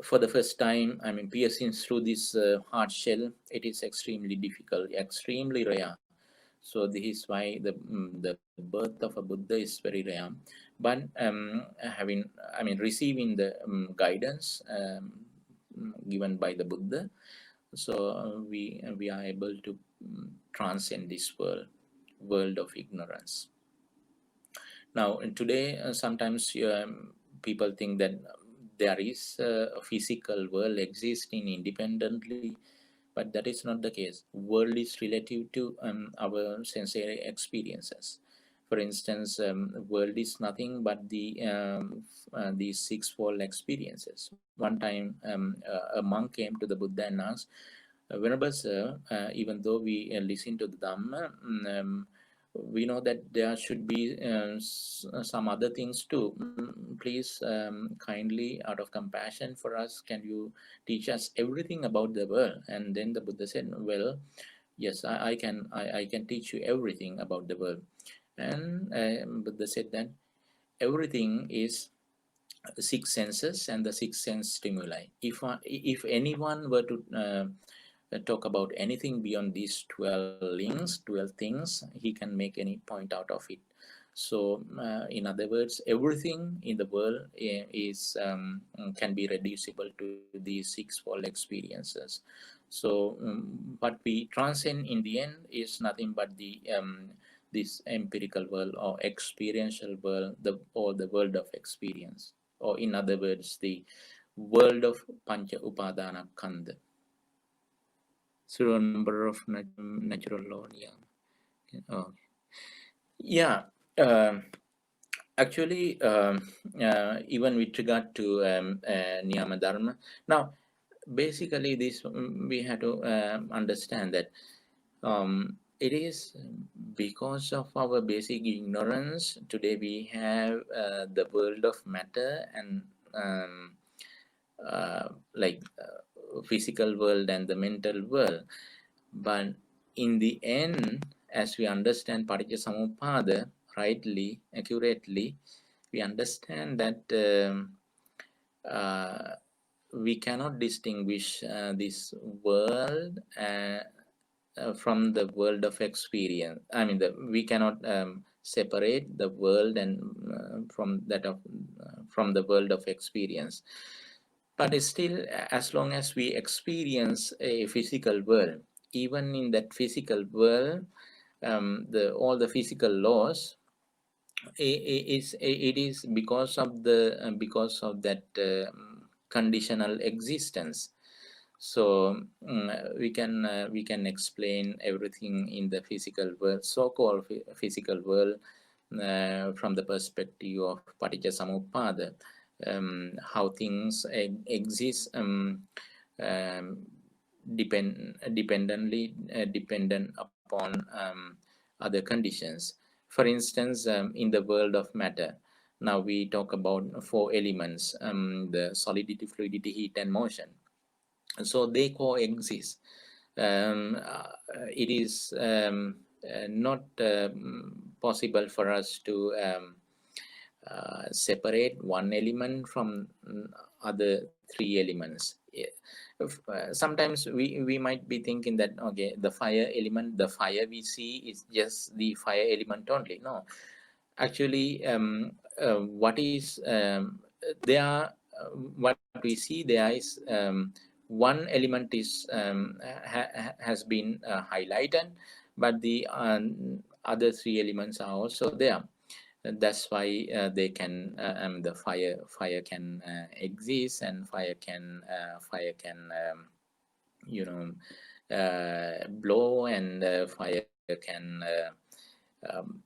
for the first time, I mean, piercing through this hard shell, it is extremely difficult, extremely rare. So this is why the birth of a Buddha is very rare. But I mean, receiving the guidance given by the Buddha, so we are able to transcend this world of ignorance. Now, today, sometimes people think that there is a physical world existing independently, but that is not the case. World is relative to our sensory experiences. For instance, world is nothing but these sixfold experiences. One time, a monk came to the Buddha and asked, Venerable Sir, even though we listen to the Dhamma, we know that there should be some other things too. Please, kindly, out of compassion for us, can you teach us everything about the world? And then the Buddha said, well, yes, I can teach you everything about the world. And Buddha said that everything is six senses and the six sense stimuli. If anyone were to talk about anything beyond these 12 links, 12 things, he can make any point out of it. So, in other words, everything in the world is can be reducible to these sixfold experiences. So, what we transcend in the end is nothing but the this empirical world or experiential world, or the world of experience, or in other words, the world of Pancha Upadana Kanda through a number of natural law. Oh. Yeah. Um, Actually, even with regard to Niyama Dharma, now basically this we have to understand that it is because of our basic ignorance. Today we have the world of matter and um, physical world and the mental world. But in the end, as we understand Paticcasamuppada rightly, accurately, we understand that uh, we cannot distinguish this world from the world of experience. I mean, we cannot separate the world and from the world of experience. But still, as long as we experience a physical world, even in that physical world, the all the physical laws, it is because of that conditional existence. So we can explain everything in the physical world, so-called physical world, from the perspective of Paticcasamuppada, how things exist dependent upon other conditions. For instance, in the world of matter, now we talk about four elements: the solidity, fluidity, heat, and motion. So they coexist. It is not possible for us to separate one element from other three elements. Sometimes we might be thinking that, okay, the fire element, the fire we see is just the fire element only. No, actually, what is there what we see there is one element is has been highlighted, but the other three elements are also there. That's why they can the fire can exist, and fire can you know blow, and fire can um,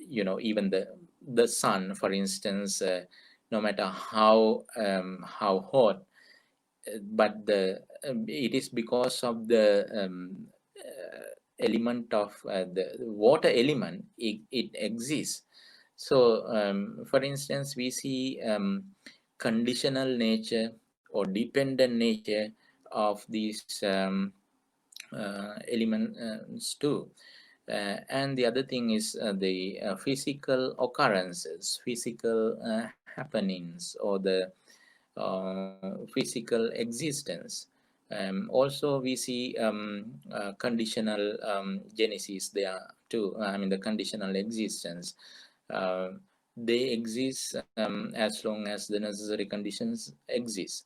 even the sun, for instance, no matter how hot but it is because of the element of the water element, it exists. So for instance, we see conditional nature or dependent nature of these elements too. And the other thing is the physical occurrences, physical happenings, or the physical existence. Also, we see conditional genesis there too. I mean, the conditional existence. Uh, they exist as long as the necessary conditions exist.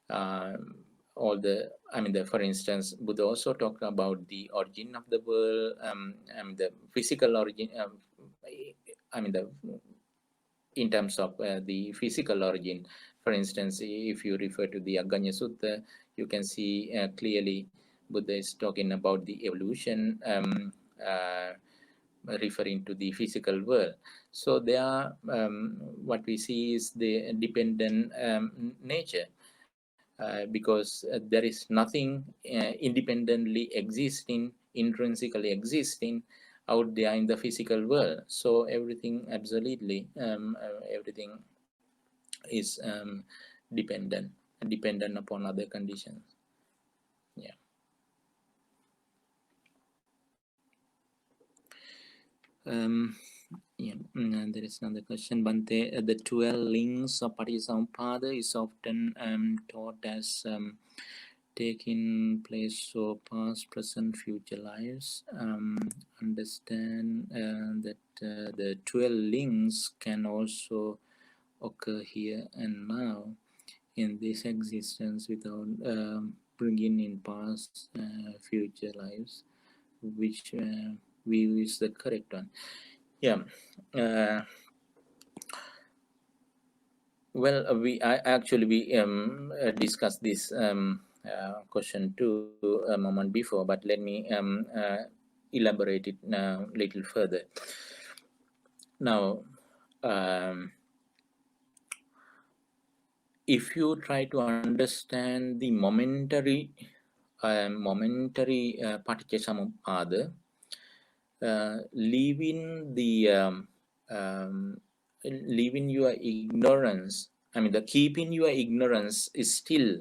Um, all the, I mean, for instance, Buddha also talked about the origin of the world, the physical origin. I mean, the in terms of the physical origin. For instance, if you refer to the Aganya Sutta, you can see clearly Buddha is talking about the evolution, referring to the physical world. So there are, what we see is the dependent nature, because there is nothing independently existing, intrinsically existing out there in the physical world. So everything, absolutely, everything is dependent upon other conditions. Yeah. Um, yeah. And there is another question, Bhante. The 12 links of Paticcasamuppada is often taught as taking place so past, present, future lives. Understand that the 12 links can also occur here and now in this existence without bringing in past, future lives, which view is the correct one. Yeah. Uh, well, I actually we discussed this question too a moment before, but let me elaborate it now a little further. Now, um, if you try to understand the momentary Paticcasamuppada, leaving the leaving your ignorance, I mean, the keeping your ignorance is still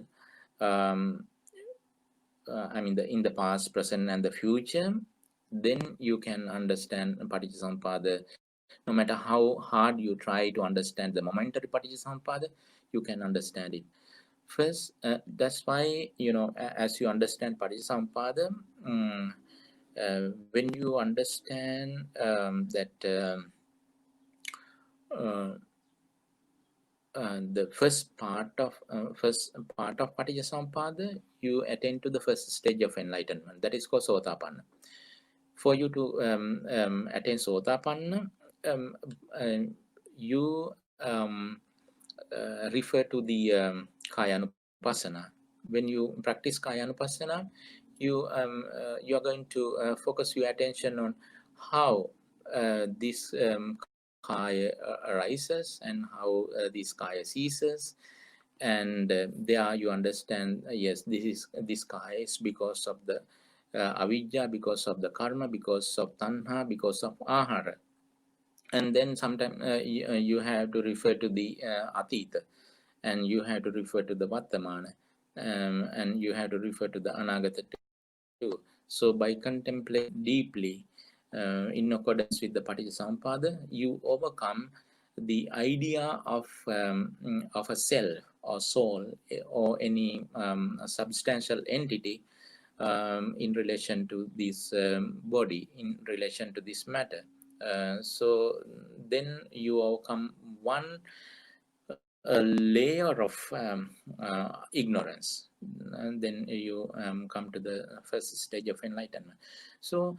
um, I mean, in the past, present, and the future, then you can understand Paticcasamuppada. No matter how hard you try to understand the momentary Paticcasamuppada, you can understand it. First, that's why, as you understand Paticcasamuppada, when you understand that uh, the first part of Paticcasamuppada, you attain to the first stage of enlightenment. That is called Sotapanna. For you to attain Sotapanna, um, uh, you refer to the Kayanupassana. When you practice Kayanupassana, you are going to focus your attention on how this Kaya arises and how this Kaya ceases, and there you understand, yes, this Kaya is because of the avidya, because of the karma, because of tanha, because of ahara. And then sometimes you have to refer to the atita, and you have to refer to the Vartamana, and you have to refer to the Anagata too. So by contemplating deeply in accordance with the Paticcasamuppada, you overcome the idea of a self or soul, or any substantial entity in relation to this body, in relation to this matter. So then you overcome one a layer of ignorance, and then you come to the first stage of enlightenment. So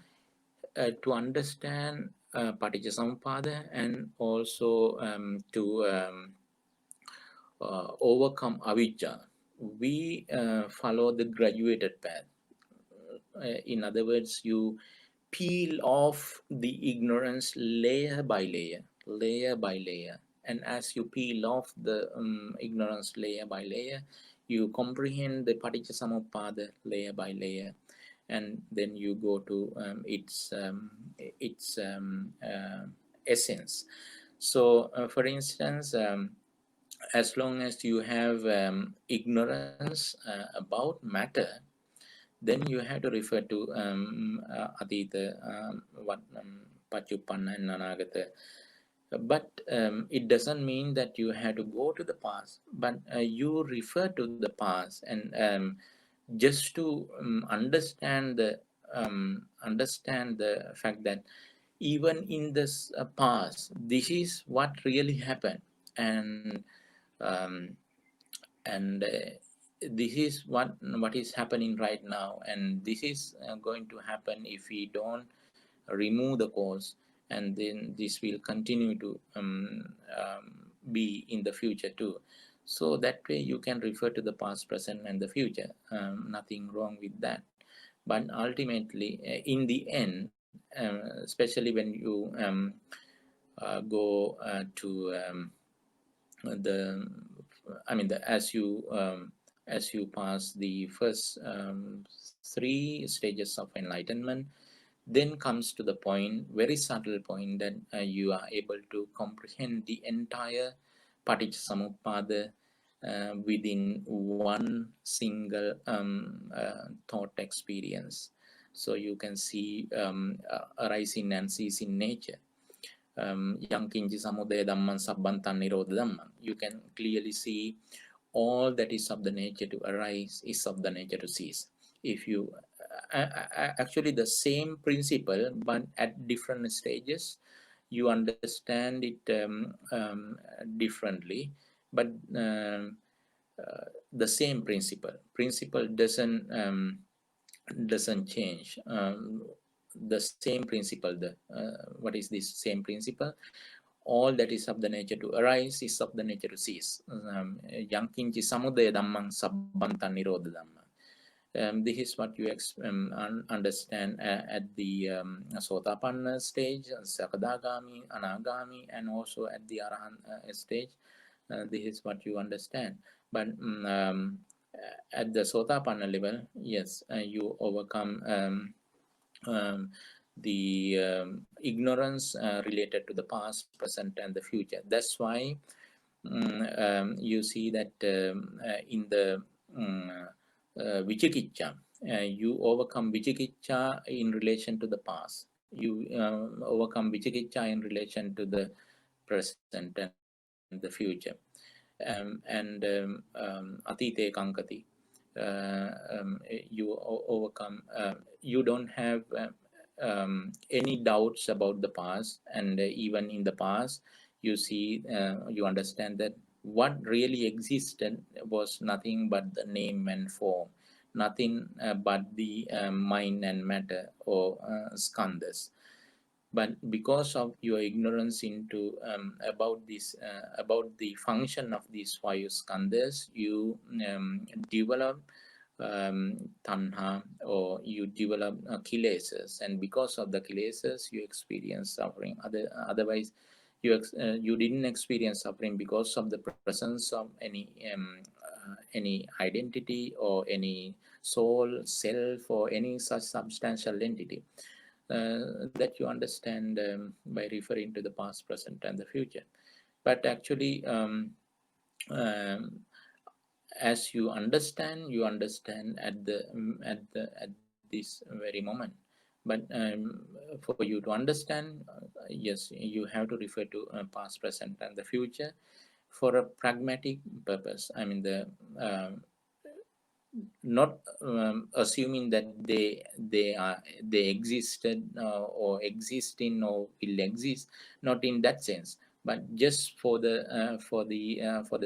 to understand Paticcasamuppada, and also to overcome avijja, we follow the graduated path. In other words, you peel off the ignorance layer by layer, layer by layer. And as you peel off the ignorance layer by layer, You comprehend the Paticcasamuppada layer by layer, and then you go to its essence. So, for instance, as long as you have ignorance about matter, then you have to refer to Adita, what Pachupanna and Anagata. But it doesn't mean that you have to go to the past, but you refer to the past, and just to understand the fact that even in this past, this is what really happened, and um, and this is what is happening right now, and this is going to happen if we don't remove the cause, and then this will continue to be in the future too. So that way you can refer to the past, present, and the future. Nothing wrong with that. But ultimately, in the end, especially when you go to the I mean, as you pass the first three stages of enlightenment, then comes to the point, very subtle point, that you are able to comprehend the entire Paticcasamuppada within one single thought experience. So you can see arising and ceasing nature. Yang kinchi samudaya dhamman sabbantan nirodha dhamman. You can clearly see all that is of the nature to arise is of the nature to cease. If you actually the same principle, but at different stages, you understand it differently, but the same principle doesn't change. The same principle, what is this same principle? All that is of the nature to arise is of the nature to cease. Yang kinchi samudaya dhammang sabbantan nirodha dhamma. This is what you understand at the Sotapanna stage, Sakadagami, Anagami, and also at the Arahant stage. This is what you understand. But at the Sotapanna level, yes, you overcome the ignorance related to the past, present, and the future. That's why you see that in the Vichikicha, you overcome Vichikicha in relation to the past. You overcome Vichikicha in relation to the present and the future. Atite Kankati. You overcome, you don't have any doubts about the past, and even in the past, you see, you understand that what really existed was nothing but the name and form, nothing but the mind and matter, or skandhas. But because of your ignorance into about this about the function of these five skandhas, you develop tanha, or you develop kilesas, and because of the kilesas you experience suffering. Otherwise you didn't experience suffering because of the presence of any identity or any soul, self, or any such substantial entity that you understand by referring to the past, present, and the future. But actually, as you understand at this very moment. But for you to understand, yes, you have to refer to past, present, and the future for a pragmatic purpose. I mean, the not assuming that they existed or existing or will exist, not in that sense, but just for the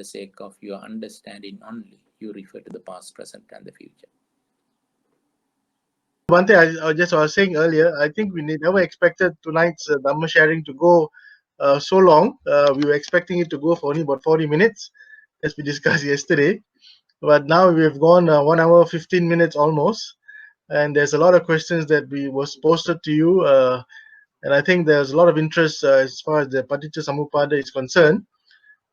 sake of your understanding only, you refer to the past, present, and the future. Bhante, I was saying earlier, I think we never expected tonight's Dhamma sharing to go so long. We were expecting it to go for only about 40 minutes, as we discussed yesterday. But now we've gone 1 hour, 15 minutes almost. And there's a lot of questions that was posted to you. And I think there's a lot of interest as far as the Paticca Samuppada is concerned.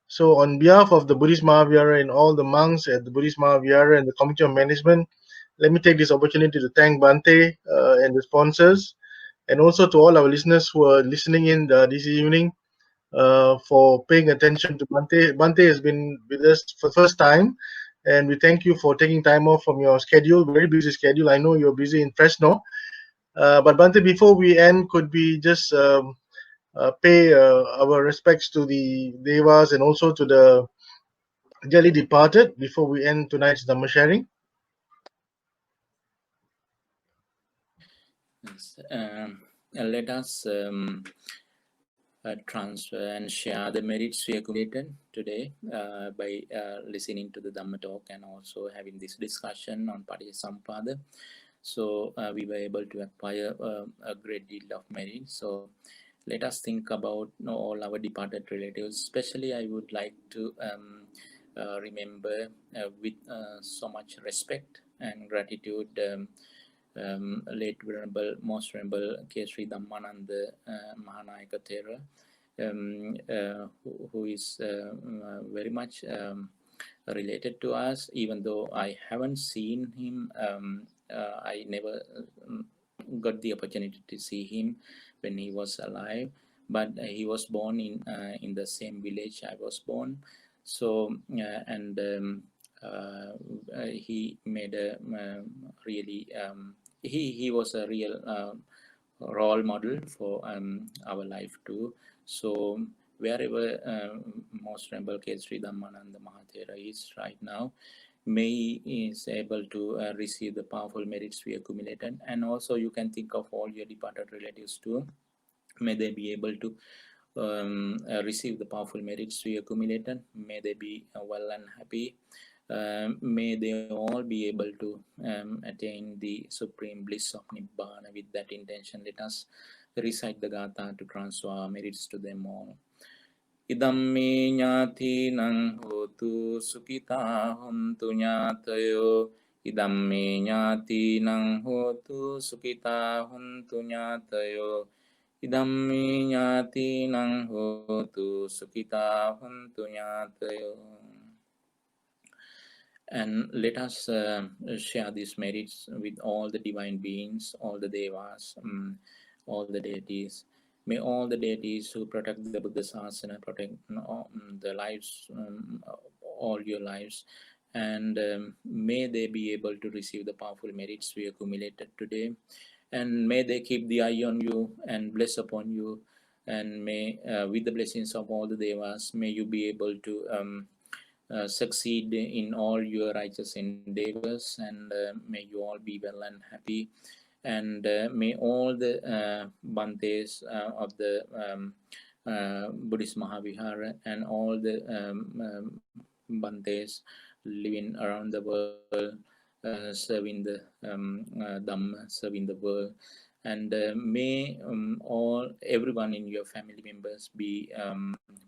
So, on behalf of the Buddhist Mahavihara and all the monks at the Buddhist Mahavihara and the Committee of Management, let me take this opportunity to thank Bhante and the sponsors, and also to all our listeners who are listening in this evening for paying attention to Bhante. Bhante has been with us for the first time, and we thank you for taking time off from your schedule, very busy schedule. I know you're busy in Fresno. But Bhante, before we end, could we just pay our respects to the Devas and also to the dearly departed before we end tonight's Dhamma sharing? Yes, let us transfer and share the merits we accumulated today by listening to the Dhamma talk and also having this discussion on Paticcasamuppada. So we were able to acquire a great deal of merit. So let us think about all our departed relatives. Especially, I would like to remember with so much respect and gratitude late Venerable, Most Venerable K. Sri Dhammananda Mahanayaka Thera, who is very much related to us, even though I haven't seen him. I never got the opportunity to see him when he was alive, but he was born in the same village I was born. So and he made a really he was a real role model for our life too. So wherever Most Venerable K. Sri Dhammananda Mahathera is right now, may he is able to receive the powerful merits we accumulated. And also you can think of all your departed relatives too. May they be able to receive the powerful merits we accumulated. May they be well and happy. May they all be able to attain the supreme bliss of Nibbana. With that intention, let us recite the Gatha to transfer our merits to them all. Idamme nyati nang hotu sukita huntu nyatayo. Idamme nyati nang hotu sukita huntu nyatayo. Idamme nyati nang hotu sukita huntu nyatayo. And let us share these merits with all the divine beings, all the devas, all the deities. May all the deities who protect the Buddha Sasana protect the lives, all your lives, and may they be able to receive the powerful merits we accumulated today, and may they keep the eye on you and bless upon you, and may with the blessings of all the devas, may you be able to succeed in all your righteous endeavors, and may you all be well and happy, and may all the Bhantes of the Buddhist Mahavihara and all the Bhantes living around the world, serving the Dhamma, serving the world, and may all everyone in your family members be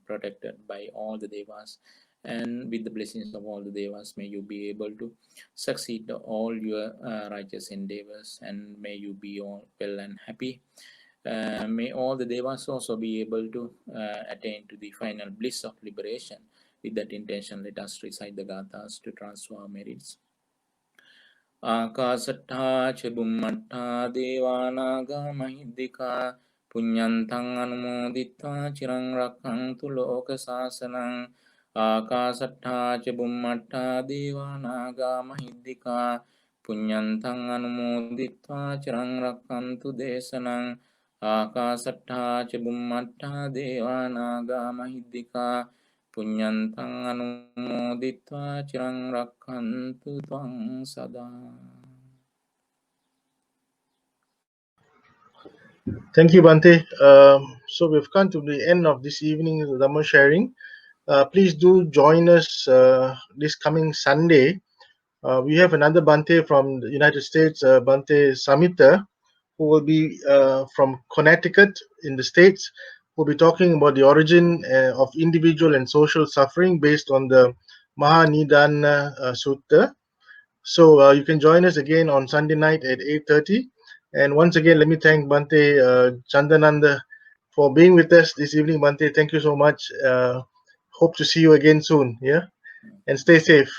protected by all the devas, and with the blessings of all the devas, may you be able to succeed all your righteous endeavors, and may you be all well and happy. May all the devas also be able to attain to the final bliss of liberation. With that intention, let us recite the gathas to transfer our merits. Akasatha Chebummatta Devanaga Mahidika Punyantang Anumodita Chirang Rakantu Loka Sasanang. Akasatha Chebummatta Devanaga Mahidika Punyantang Anumodita Chirang Rakantu Desanang. Akasatha Chebummatta Devanaga Mahidika Punyantang anumoditva chirang rakhantu tvang sada. Thank you, Bhante. So we've come to the end of this evening's Dhamma sharing. Please do join us this coming Sunday. We have another Bhante from the United States, Bhante Samita, who will be from Connecticut in the States. We'll be talking about the origin of individual and social suffering based on the Mahanidana Sutta. So you can join us again on Sunday night at 8:30. And once again, let me thank Bhante Chandananda for being with us this evening. Bhante, thank you so much. hope to see you again soon. Yeah, and stay safe.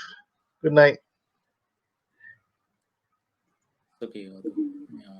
Good night. Okay, Yadu. Yeah.